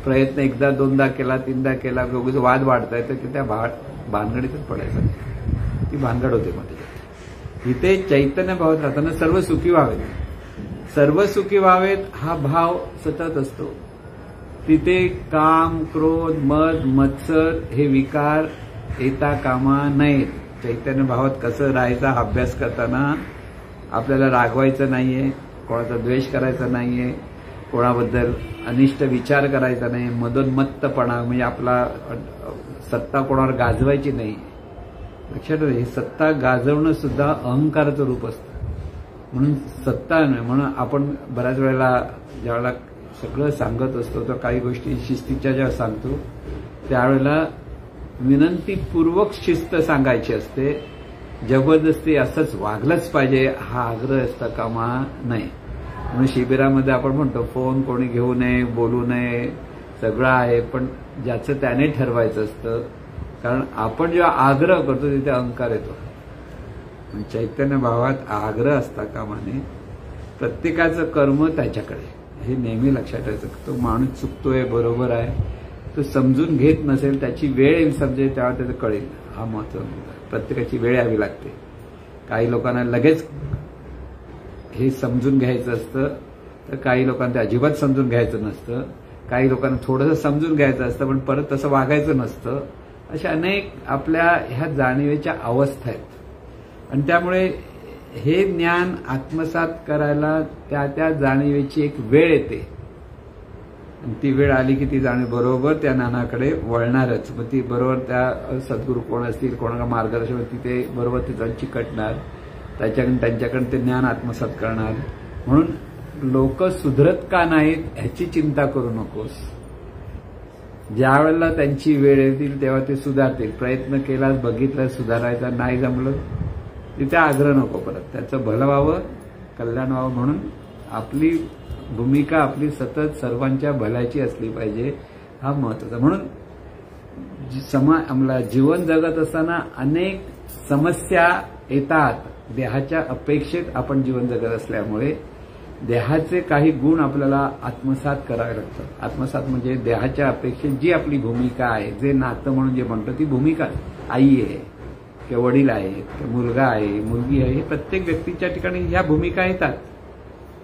प्रयत्न एकदा दोनदा केला तीनदा केला उगाच वाद वाढताय तर त्या भानगडीतच पडायचं. ती भानगड होते मग त्याच्यात. इथे चैतन्य भावात राहताना सर्व सुखी व्हावेत. सर्व सुखी व्हावेत हा भाव सतत असतो. तिथे काम क्रोध मद मत्सर हे विकार येता कामा नयेत. चैतन्य भावात कसं राहायचा हा अभ्यास करताना आपल्याला रागवायचं नाहीये, कोणाचा द्वेष करायचा नाहीये, कोणाबद्दल अनिष्ट विचार करायचा नाही, मदोन्मत्तपणा म्हणजे आपला सत्ता कोणावर गाजवायची नाही. लक्षात ठेवा ही सत्ता गाजवणं सुद्धा अहंकाराचं रूप असतं. म्हणून सत्ता नाही म्हणून आपण बऱ्याच वेळेला ज्यावेळेला सगळं सांगत असतो तर काही गोष्टी शिस्तीच्या ज्या सांगतो त्यावेळेला विनंतीपूर्वक शिस्त सांगायची असते. जबरदस्ती असंच वागलंच पाहिजे हा आग्रह असता कामा नये. म्हणून शिबिरामध्ये आपण म्हणतो फोन कोणी घेऊ नये, बोलू नये, सगळं आहे पण ज्याचं त्याने ठरवायचं असतं. कारण आपण जेव्हा आग्रह करतो तिथे अहंकार येतो. चैतन्य भावात आग्रह असता कामा नये. प्रत्येकाचं कर्म त्याच्याकडे हे नेहमी लक्षात ठेवायचं. तो माणूस चुकतोय बरोबर आहे तो समजून घेत नसेल त्याची वेळ येईल समजेल तेव्हा त्याचं कळेल. हा महत्त्वाचा मुद्दा. प्रत्येकाची वेळ यावी लागते. काही लोकांना लगेच हे समजून घ्यायचं असतं तर काही लोकांना ते अजिबात समजून घ्यायचं नसतं. काही लोकांना थोडंसं समजून घ्यायचं असतं पण परत तसं वागायचं नसतं. अशा अनेक आपल्या ह्या जाणीवेच्या अवस्था आहेत आणि त्यामुळे हे ज्ञान आत्मसात करायला त्या जाणीवेची एक वेळ येते. ती वेळ आली की ती जाणीव बरोबर त्या ज्ञानाकडे वळणारच. मग ती बरोबर त्या सद्गुरू कोण असतील कोणाला मार्गदर्शन तिथे बरोबर ते चिकटणार. त्यांच्याकडे ते ज्ञान आत्मसात करणार. म्हणून लोक सुधरत का नाहीत ह्याची चिंता करू नकोस. ज्या वेळेला त्यांची वेळ येतील तेव्हा ते सुधारतील. प्रयत्न केला बघितलं सुधारायचा नाही जमलं तिथे आग्रह नको परत. त्याचं भलं व्हावं कल्याण व्हावं म्हणून आपली भूमिका आपली सतत सर्वांच्या भल्याची असली पाहिजे हा महत्वाचा. म्हणून जीवन जगत असताना अनेक समस्या येतात. देहाच्या अपेक्षेत आपण जीवन जगत असल्यामुळे देहाचे काही गुण आपल्याला आत्मसात करावे लागतात. आत्मसात म्हणजे देहाच्या अपेक्षेत जी आपली भूमिका आहे जे नातं म्हणून जे म्हणतो ती भूमिका आई आहे किंवा वडील आहेत किंवा मुलगा आहे मुलगी आहे. हे प्रत्येक व्यक्तीच्या ठिकाणी ह्या भूमिका येतात.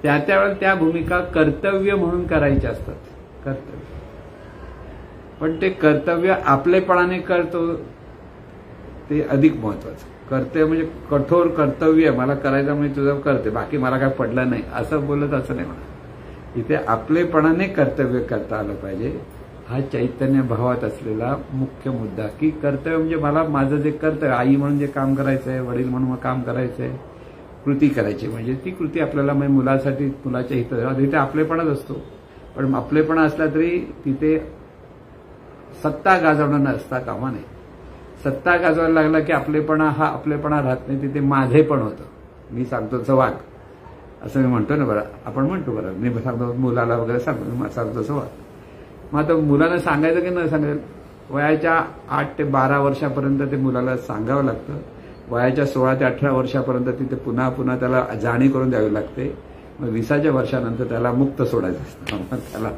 त्यावेळेला त्या भूमिका कर्तव्य म्हणून करायच्या असतात. कर्तव्य पण ते कर्तव्य आपलेपणाने करतो ते अधिक महत्वाचं. कर्तव्य म्हणजे कठोर कर्तव्य मला करायचं म्हणजे तुझं करते बाकी मला काय पडलं नाही असं बोलत असं नाही म्हणा. इथे आपलेपणाने कर्तव्य करता आलं पाहिजे. हा चैतन्य भावात असलेला मुख्य मुद्दा की कर्तव्य म्हणजे मला माझं जे कर्तव्य आई म्हणून जे काम करायचंय वडील म्हणून काम करायचंय कृती करायची म्हणजे ती कृती आपल्याला म्हणजे मुलासाठी मुलाच्या हित तिथे आपलेपणाच असतो. पण आपलेपणा असला तरी तिथे सत्ता गाजवणं नसता कामा नये. सत्ता गाजवायला लागला की आपलेपणा हा आपलेपणा राहत नाही. तिथे माझे पण होतं. मी सांगतो तसं वाग असं मी म्हणतो ना. बरं आपण म्हणतो बरं मी सांगतो मुलाला वगैरे सांगतो तसं वाग. मग आता मुलाला सांगायचं की न सांगायचं वयाच्या 8 ते 12 वर्षापर्यंत ते मुलाला सांगावं लागतं. वयाच्या 16 ते 18 वर्षापर्यंत तिथे पुन्हा पुन्हा त्याला जाणीव करून द्यावी लागते. मग 20च्या वर्षानंतर त्याला मुक्त सोडायचं असतं. त्याला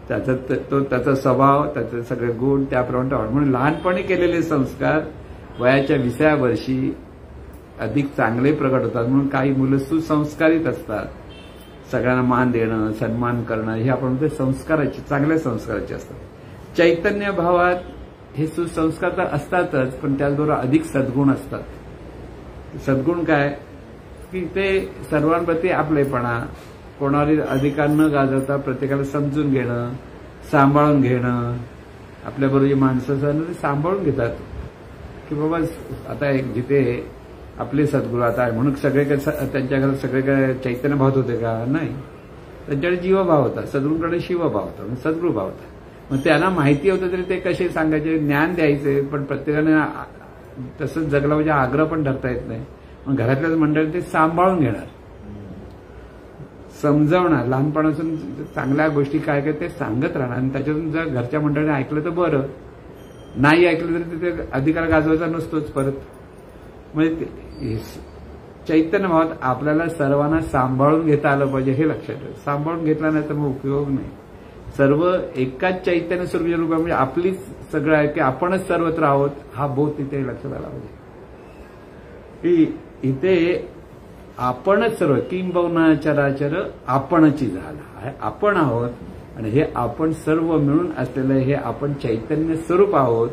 त्याचा स्वभाव त्याचे सगळे गुण त्याप्रमाणे म्हणून लहानपणी केलेले संस्कार वयाच्या 20व्या वर्षी अधिक चांगले प्रकट होतात. म्हणून काही मुलं सुसंस्कारित असतात. सगळ्यांना मान देणं सन्मान करणं हे आपण म्हणतो संस्काराचे चांगल्या संस्काराचे असतात. चैतन्य भावात हे सुसंस्कार तर असतातच पण त्याचबरोबर अधिक सद्गुण असतात. सद्गुण काय की ते सर्वांप्रती आपलेपणा कोणावरील अधिकार न गाजवता प्रत्येकाला समजून घेणं, सांभाळून घेणं. आपल्याबरोबर जी माणसं असतात ते सांभाळून घेतात की बाबा आता जिथे आपले सद्गुरू आता आहे म्हणून सगळे त्यांच्या घरात सगळे काय चैतन्य भाव होते का? नाही. त्यांच्याकडे जीवभाव होता, सद्गुरूंकडे शिवभाव होता, सद्गुरू भाव होता. मग त्यांना माहिती होतं तरी ते कसे सांगायचे, ज्ञान द्यायचे, पण प्रत्येकाने तसंच जगला म्हणजे आग्रह पण धरता येत नाही. मग घरातल्याच मंडळी ते सांभाळून घेणार, समजावणार, लहानपणापासून चांगल्या गोष्टी काय काय ते सांगत राहणार. आणि त्याच्यातून जर घरच्या मंडळीने ऐकलं तर बरं, नाही ऐकलं तरी तिथे अधिकार गाजवायचा नसतोच परत. म्हणजे चैतन्य भावात आपल्याला सर्वांना सांभाळून घेता आलं पाहिजे हे लक्षात ठेवा. सांभाळून घेतला नाही तर मग उपयोग नाही. सर्व एकाच चैतन्य स्वरूपाच्या रूपात म्हणजे आपलीच सगळं आहे की आपणच सर्वत्र आहोत हा बोध तिथे लक्षात आला पाहिजे की इथे आपणच सर्व किंबहुना चराचर आपणची झाला, आपण आहोत. आणि हे आपण सर्व मिळून असलेलं हे आपण चैतन्य स्वरूप आहोत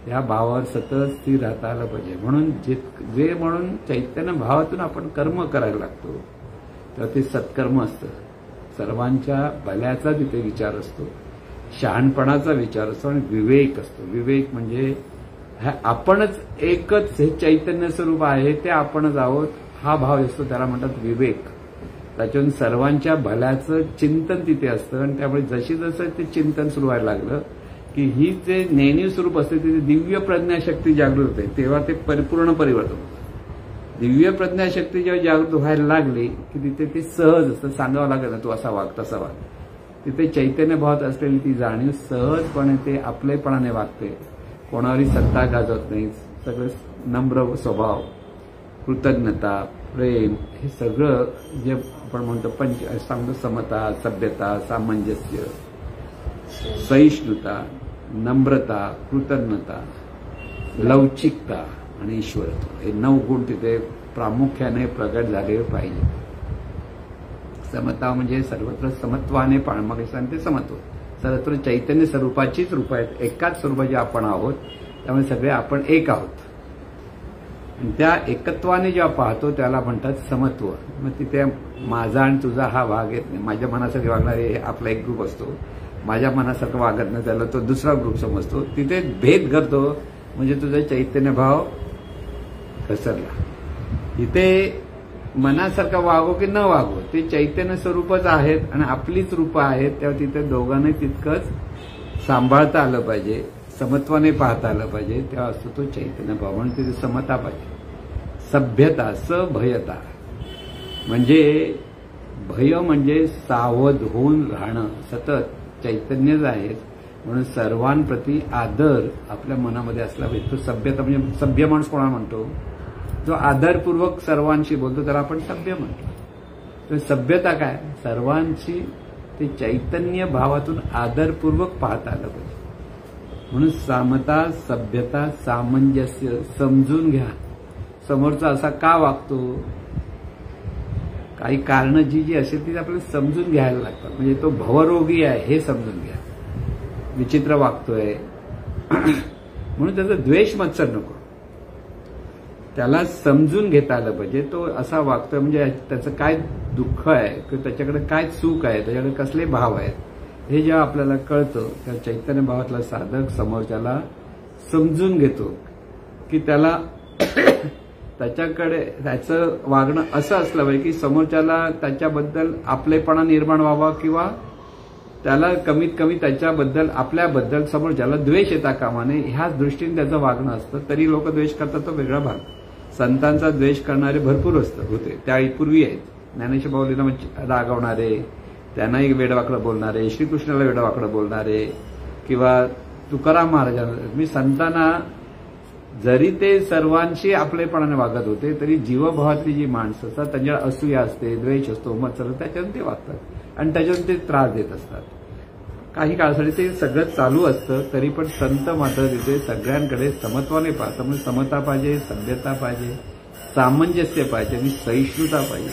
या भावावर सतत स्थिर राहता आलं पाहिजे. म्हणून जे म्हणून चैतन्य भावातून आपण कर्म करायला लागतो तेव्हा ते सत्कर्म असतं. सर्वांच्या भल्याचा तिथे विचार असतो, शहाणपणाचा विचार असतो आणि विवेक असतो. विवेक म्हणजे आपणच एकच हे चैतन्य स्वरूप आहे ते आपणच आहोत हा भाव असतो, त्याला म्हणतात विवेक. त्याच्यातून सर्वांच्या भल्याचं चिंतन तिथे असतं. आणि त्यामुळे जशी जसं ते चिंतन सुरू व्हायला लागलं की ही जे नेणीव स्वरूप असते तिथे दिव्य प्रज्ञाशक्ती जागृत होते, तेव्हा ते परिपूर्ण परिवर्तन होतं. दिव्य प्रज्ञाशक्ती जेव्हा जागृत व्हायला लागली की तिथे ते सहज असतं, सांगावं लागत ना तू असा वाग तसा वाग. तिथे चैतन्य भावात असलेली ती जाणीव सहजपणे ते आपलेपणाने वागते, कोणावरही सत्ता गाजवत नाही, सगळं नम्र स्वभाव, कृतज्ञता, प्रेम, हे सगळं जे आपण म्हणतो सांगतो समता, सभ्यता, सामंजस्य, सहिष्णुता, नम्रता, कृतज्ञता, लवचिकता आणि ईश्वरत्व हे 9 गुण तिथे प्रामुख्याने प्रगट झाले पाहिजे. समता म्हणजे सर्वत्र समत्वाने मग ते समत्व, सर्वत्र चैतन्य स्वरूपाचीच रूप आहेत, एकाच स्वरूपाचे आपण आहोत. त्यामुळे सगळे आपण एक आहोत. आणि त्या एकत्वाने जेव्हा पाहतो त्याला म्हणतात समत्व. मग तिथे माझा आणि तुझा हा भाग येत नाही. माझ्या मनासारखे वागणारे आपला एक ग्रुप असतो, माझ्या मनासारखं वागत नाही त्याला तो दुसरा ग्रुप समजतो. तिथे भेद करतो म्हणजे तुझा चैतन्य भाव घसरला. इथे मनासारखं वागो की न वागो ते चैतन्य स्वरूपच आहेत आणि आपलीच रूपं आहेत. तेव्हा तिथे दोघांनी तितकंच सांभाळता आलं पाहिजे, समत्वाने पाहता आलं पाहिजे. तेव्हा असतो तो चैतन्य भाव. म्हणून तिथे समता पाहिजे. सभ्यता, सभयता म्हणजे भय म्हणजे सावध होऊन राहणं, सतत चैतन्यच आहे. म्हणून सर्वांप्रती आदर आपल्या मनामध्ये असला पाहिजे. तो सभ्यता म्हणजे सभ्य माणूस कोणाला म्हणतो? जो आदरपूर्वक सर्वांशी बोलतो त्याला आपण सभ्य म्हणतो. तर सभ्यता काय? सर्वांशी ते चैतन्य भावातून आदरपूर्वक पाहता आलं पाहिजे. म्हणून समता, सभ्यता, सामंजस्य, समजून घ्या समोरचा असा का वागतो. काही कारणं जी असेल ती आपल्याला समजून घ्यायला लागतात. म्हणजे तो भवरोगी आहे हे समजून घ्या, विचित्र वागतोय म्हणून त्याचा द्वेष मत्सर नको, त्याला समजून घेता आलं पाहिजे. तो असा वागतोय म्हणजे त्याचं काय दुःख आहे किंवा त्याच्याकडे काय चूक आहे, त्याच्याकडे कसले भाव आहेत हे जेव्हा आपल्याला कळतं त्या चैतन्य भावातला साधक समोरच्याला समजून घेतो की त्याला त्याच्याकडे त्याचं वागणं असं असलं पाहिजे की समोरच्याला त्याच्याबद्दल आपलेपणा निर्माण व्हावा किंवा त्याला कमीत कमी त्याच्याबद्दल आपल्याबद्दल समोरच्याला द्वेष येता कामा नये ह्याच दृष्टीने त्याचं वागणं असतं. तरी लोक द्वेष करतात तो वेगळा भाग. संतांचा द्वेष करणारे भरपूर होते, त्या पूर्वी आहेत. ज्ञानेश्वर माऊलींना रागवणारे, त्यांनाही वेडवाकडं बोलणारे, श्रीकृष्णाला वेडवाकडं बोलणारे किंवा तुकाराम महाराजांना. मी संतांना जरी ते सर्वांशी आपलेपणाने वागत होते तरी जीवभावातली जी माणसं असतात त्यांच्यावर असूया असते, द्वेष असतो, मत्सर, त्याच्यातून ते वागतात आणि त्याच्यातून ते त्रास देत असतात. काही काळासाठी ते सगळं चालू असतं. तरी पण संत मात्र तिथे सगळ्यांकडे समत्वाने पाहतात. म्हणजे समता पाहिजे, सभ्यता पाहिजे, सामंजस्य पाहिजे आणि सहिष्णुता पाहिजे,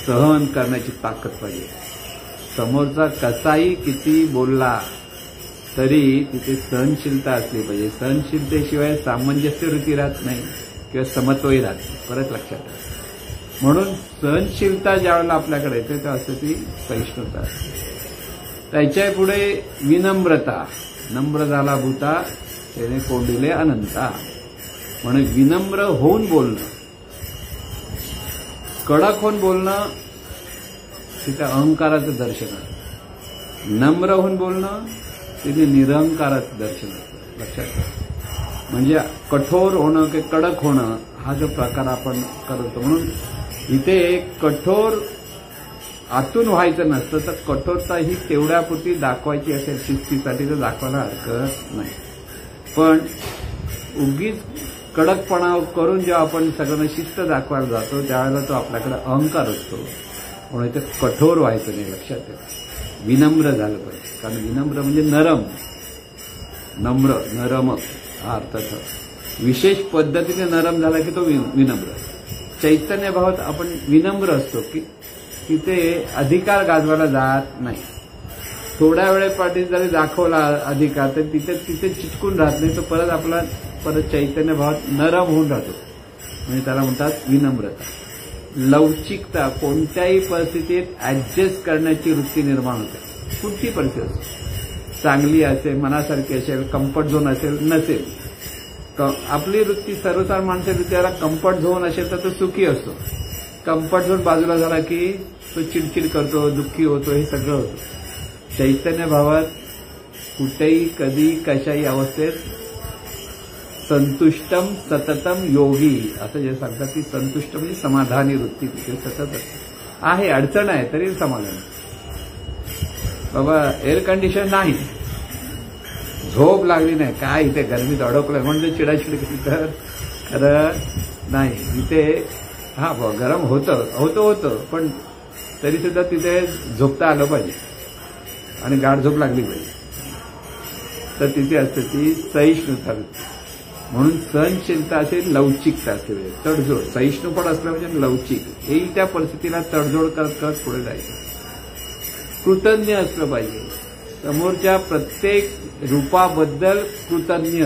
सहन करण्याची ताकद पाहिजे. समोरचा कसाही किती बोलला तरी तिथे सहनशीलता असली पाहिजे. सहनशीलतेशिवाय सामंजस्य वृत्ती राहत नाही किंवा समत्वही राहत नाही. परत लक्षात ठेवा. म्हणून सहनशीलता ज्यावेळेला आपल्याकडे येते तेव्हा असते ती सहिष्णुता. त्याच्या पुढे विनम्रता. नम्र झाला भूता त्याने कोंडिले अनंता. म्हणून विनम्र होऊन बोलणं, कडक होऊन बोलणं तिथे अहंकाराचं दर्शन असतं. नम्र होऊन बोलणं तिथे निरहंकाराचं दर्शन असतं. लक्षात घ्या. म्हणजे कठोर होणं की कडक होणं हा जो प्रकार आपण करतो. म्हणून इथे कठोर आतून व्हायचं नसतं, तर कठोरता ही तेवढ्यापुरती दाखवायची असेल शिस्तीसाठी तर दाखवायला हरकत नाही. पण उगीच कडकपणा करून जेव्हा आपण सगळ्यांना शिस्त दाखवायला जातो त्यावेळेला तो आपल्याकडे अहंकार असतो. म्हणून इथे कठोर व्हायचं नाही. लक्षात ठेवा. विनम्र झालं पाहिजे. कारण विनम्र म्हणजे नरम, नम्र नरम हा अर्थाचा. विशेष पद्धतीने नरम झाला की तो विनम्र. चैतन्य भावात आपण विनम्र असतो की तिथे अधिकार गाजवायला जात नाही. थोड्या वेळेपाठी जरी दाखवला अधिकार तर तिथे चिटकून राहत नाही. तो परत चैतन्य भावात नरम होऊन राहतो. म्हणजे त्याला म्हणतात विनम्रता. लवचिकता. कोणत्याही परिस्थितीत ऍडजस्ट करण्याची वृत्ती निर्माण होते. कुठची परिस्थिती असेल, चांगली असेल, मनासारखी असेल, कम्फर्ट झोन असेल नसेल. आपली वृत्ती सर्वसाधारण माणसाची त्याला कम्फर्ट झोन असेल तर तो सुखी असतो. कम्फर्ट झोन बाजूला झाला की तो चिडचिड करतो, दुःखी होतो, हे सगळं होतं. चैतन्य भावात कुठेही कधी कशाही अवस्थेत संतुष्टम सततम योगी असं जे सांगतात ती संतुष्ट म्हणजे समाधानी वृत्ती तिथे सतत आहे. अडचण आहे तरी समाधान. बाबा एअर कंडिशन नाही, झोप लागली नाही, काय इथे गरमीत अडकलंय म्हणजे चिडाचिड केली तर खरं नाही. इथे हा गरम होतं पण तरी सुद्धा तिथे झोपता आलं पाहिजे आणि गाढ झोप लागली पाहिजे. तर तिथे असते ती सहिष्णुता. म्हणून सहनशीलता असेल, लवचिकता असेल, तडजोड. सहिष्णुपण असलं म्हणजे लवचिक. हेही त्या परिस्थितीला तडजोड करत करत पुढे जायचं. कृतज्ञ असलं पाहिजे. समोरच्या प्रत्येक रूपाबद्दल कृतज्ञ,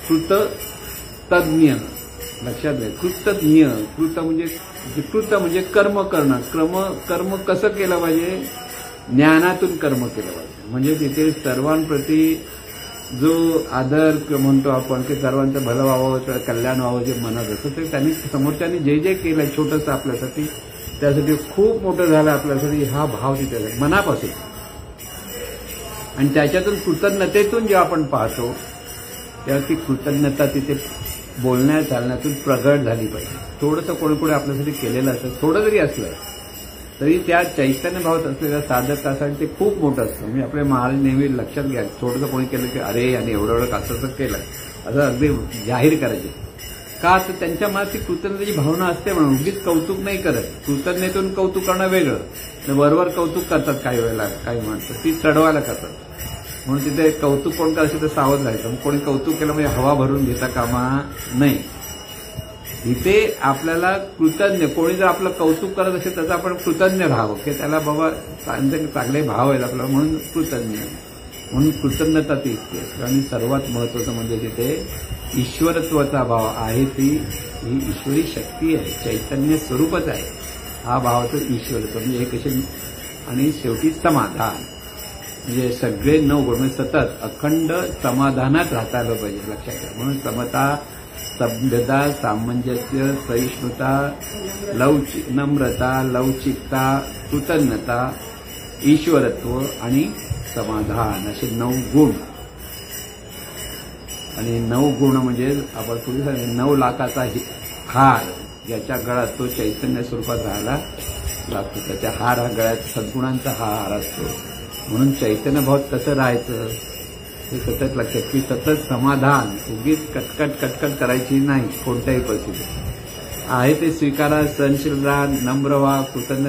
कृतज्ञ. लक्षात घ्या. कृतज्ञ. कृत म्हणजे कर्म करणं. कर्म कसं केलं पाहिजे? ज्ञानातून कर्म केलं पाहिजे. म्हणजे तिथे सर्वांप्रती जो आदर म्हणतो आपण की सर्वांचं भलं व्हावं, कल्याण व्हावं जे म्हणत असतं ते त्यांनी समोरच्यानी जे जे केलं छोटंसं आपल्यासाठी त्यासाठी खूप मोठं झालं आपल्यासाठी हा भाव तिथे मनापासून. आणि त्याच्यातून कृतज्ञतेतून जेव्हा आपण पाहतो तेव्हा ती कृतज्ञता तिथे बोलण्या चालण्यातून प्रगट झाली पाहिजे. थोडंसं कोणी आपल्यासाठी केलेलं असतं, थोडं जरी असलं तरी त्या चैतन्य भावात असलेल्या साधकासाठी ते खूप मोठं असतं. म्हणजे आपले महाराज नेहमी लक्षात घ्या. थोडंसं कोणी केलं की अरे आणि एवढं कसं केलं असं अगदी जाहीर करायचे. का तर त्यांच्या मनात ती कृतज्ञतेची भावना असते. म्हणून उगीच कौतुक नाही करत. कृतज्ञतेतून कौतुक करणं वेगळं. वरवर कौतुक करतात काही वेळेला काही माणसं ती चढवायला करतात. म्हणून तिथे कौतुक कोण करायचं तर सावध राहायचं. कोणी कौतुक केलं म्हणजे हवा भरून घेता कामा नाही. इथे आपल्याला कृतज्ञ. कोणी जर आपलं कौतुक करत असेल त्याचं आपण कृतज्ञ राहावं की त्याला बाबा चांगले भाव आहेत आपल्याला म्हणून कृतज्ञ. म्हणून कृतज्ञता ती असते. आणि सर्वात महत्वाचं म्हणजे तिथे ईश्वरत्वाचा भाव आहे. ही ईश्वरी शक्ती आहे, चैतन्य स्वरूपच आहे. हा भावाचं ईश्वरत्व म्हणजे एक असे. आणि शेवटी समाधान. म्हणजे सगळे 9 गुण म्हणजे सतत अखंड समाधानात राहता आलं पाहिजे. लक्षात घ्या. म्हणून समता, सभ्यता, सामंजस्य, सहिष्णुता, नम्रता, लवचिकता, कृतज्ञता, ईश्वरत्व आणि समाधान असे 9 गुण. आणि 9 गुण म्हणजे आपण पूर्वी सांगितलं 9 लाखाचा हार ज्याच्या गळ्यात तो चैतन्य स्वरूपात राहायला लागतो. त्याच्या हार हा गळ्यात सद्गुणांचा हा हार असतो. म्हणून चैतन्य भावात कसं राहायचं हे सतत लक्षात की सतत समाधान. उगीच कटकट करायची नाही कोणत्याही परिस्थितीत. आहे ते स्वीकारा, सहनशील राहा, नम्र व्हा, कृतज्ञ.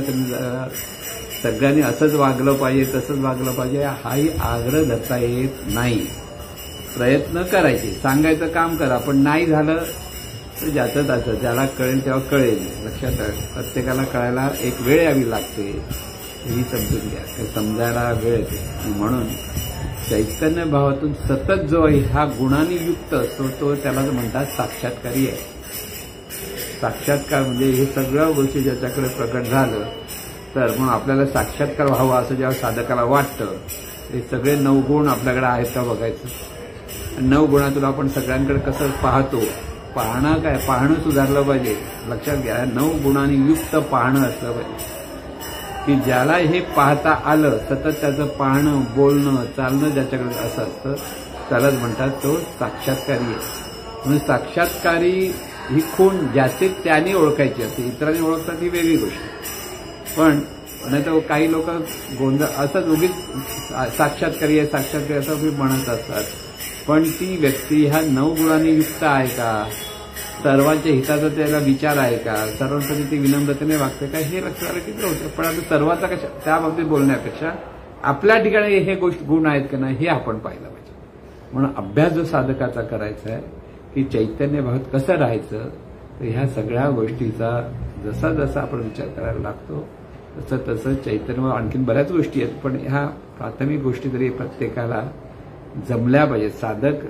सगळ्यांनी असंच वागलं पाहिजे, तसंच वागलं पाहिजे हाही आग्रह धरता येत नाही. प्रयत्न करायचे, सांगायचं काम करा. पण नाही झालं तर ज्याचं त्याचं ज्याला कळेल तेव्हा कळेल. लक्षात प्रत्येकाला कळायला एक वेळ यावी लागते. ही समजून घ्या. समजायला वेळ येते. म्हणून चैतन्य भावातून सतत जो हा गुणांनी युक्त असतो तो त्याला म्हणतात साक्षात्कारी आहे. साक्षात्कार म्हणजे हे सगळ्या गोष्टी ज्याच्याकडे प्रकट झालं तर मग आपल्याला साक्षात्कार व्हावा असं जेव्हा साधकाला वाटतं हे सगळे 9 गुण आपल्याकडे आहेत का बघायचं. 9 गुणातून आपण सगळ्यांकडे कसं पाहतो, पाहणं सुधारलं पाहिजे. लक्षात घ्या, 9 गुणांनी युक्त पाहणं असलं पाहिजे की ज्याला हे पाहता आलं, सतत त्याचं पाहणं, बोलणं, चालणं ज्याच्याकडे असं असतं त्यालाच म्हणतात तो साक्षात्कारी आहे. म्हणून साक्षात्कारी ही खूण ज्याचे त्याने ओळखायची असते, इतरांनी ओळखतात ही वेगळी गोष्ट. पण नाही तर काही लोक गोंधळ असंच उगीच साक्षात्कारी आहे असं मी म्हणत असतात. पण ती व्यक्ती ह्या 9 गुणांनी युक्त आहे का, सर्वांच्या हिताचा त्याला विचार आहे का, सर्वांसाठी ती विनम्रतेने वागते का, हे लक्षात किती होतं. पण आता सर्वांचा कशा त्या बाबतीत बोलण्यापेक्षा आपल्या ठिकाणी हे गुण आहेत का नाही हे आपण पाहिलं पाहिजे. म्हणून अभ्यास जो साधकाचा करायचा आहे की चैतन्य भावात कसं राहायचं, तर ह्या सगळ्या गोष्टीचा जसा जसा आपण विचार करायला लागतो तसं तसं चैतन्य, आणखीन बऱ्याच गोष्टी आहेत पण ह्या प्राथमिक गोष्टी तरी प्रत्येकाला जमल्या पाहिजेत.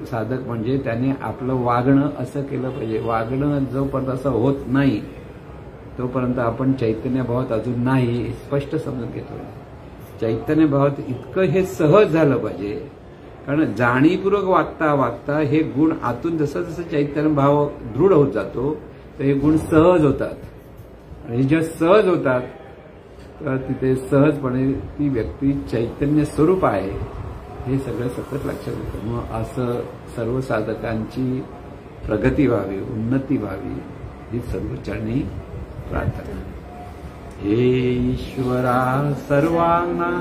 साधक म्हणजे त्याने आपलं वागणं असं केलं पाहिजे. वागणं जोपर्यंत असं होत नाही तोपर्यंत आपण चैतन्य भावात अजून नाही हे स्पष्ट समजून घेतो. चैतन्य भावात इतकं हे सहज झालं पाहिजे, कारण जाणीवपूर्वक वागता वागता हे गुण आतून जसं जसं चैतन्य भाव दृढ होत जातो तर हे गुण सहज होतात. आणि जेव्हा सहज होतात तर तिथे सहजपणे ती व्यक्ती चैतन्य स्वरूप आहे हे सगळं सतत लक्षात येतं. मग असं सर्व साधकांची प्रगती व्हावी, उन्नती व्हावी ही सर्वचरणी प्रार्थना. हे ईश्वरा सर्वांना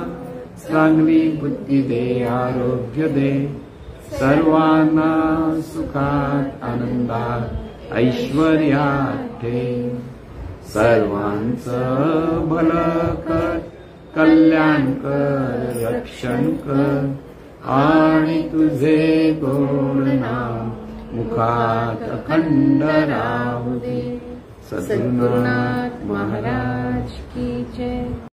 चांगली बुद्धी दे, आरोग्य दे, सर्वांना सुखात आनंदात ऐश्वर्यात ठेव, सर्वांचं भलं कर, कल्याण कर, रक्षण कर आणि तुझे गोड नाम मुखात अखंड राहू दे. सद्गुरुनाथ महाराज की जय.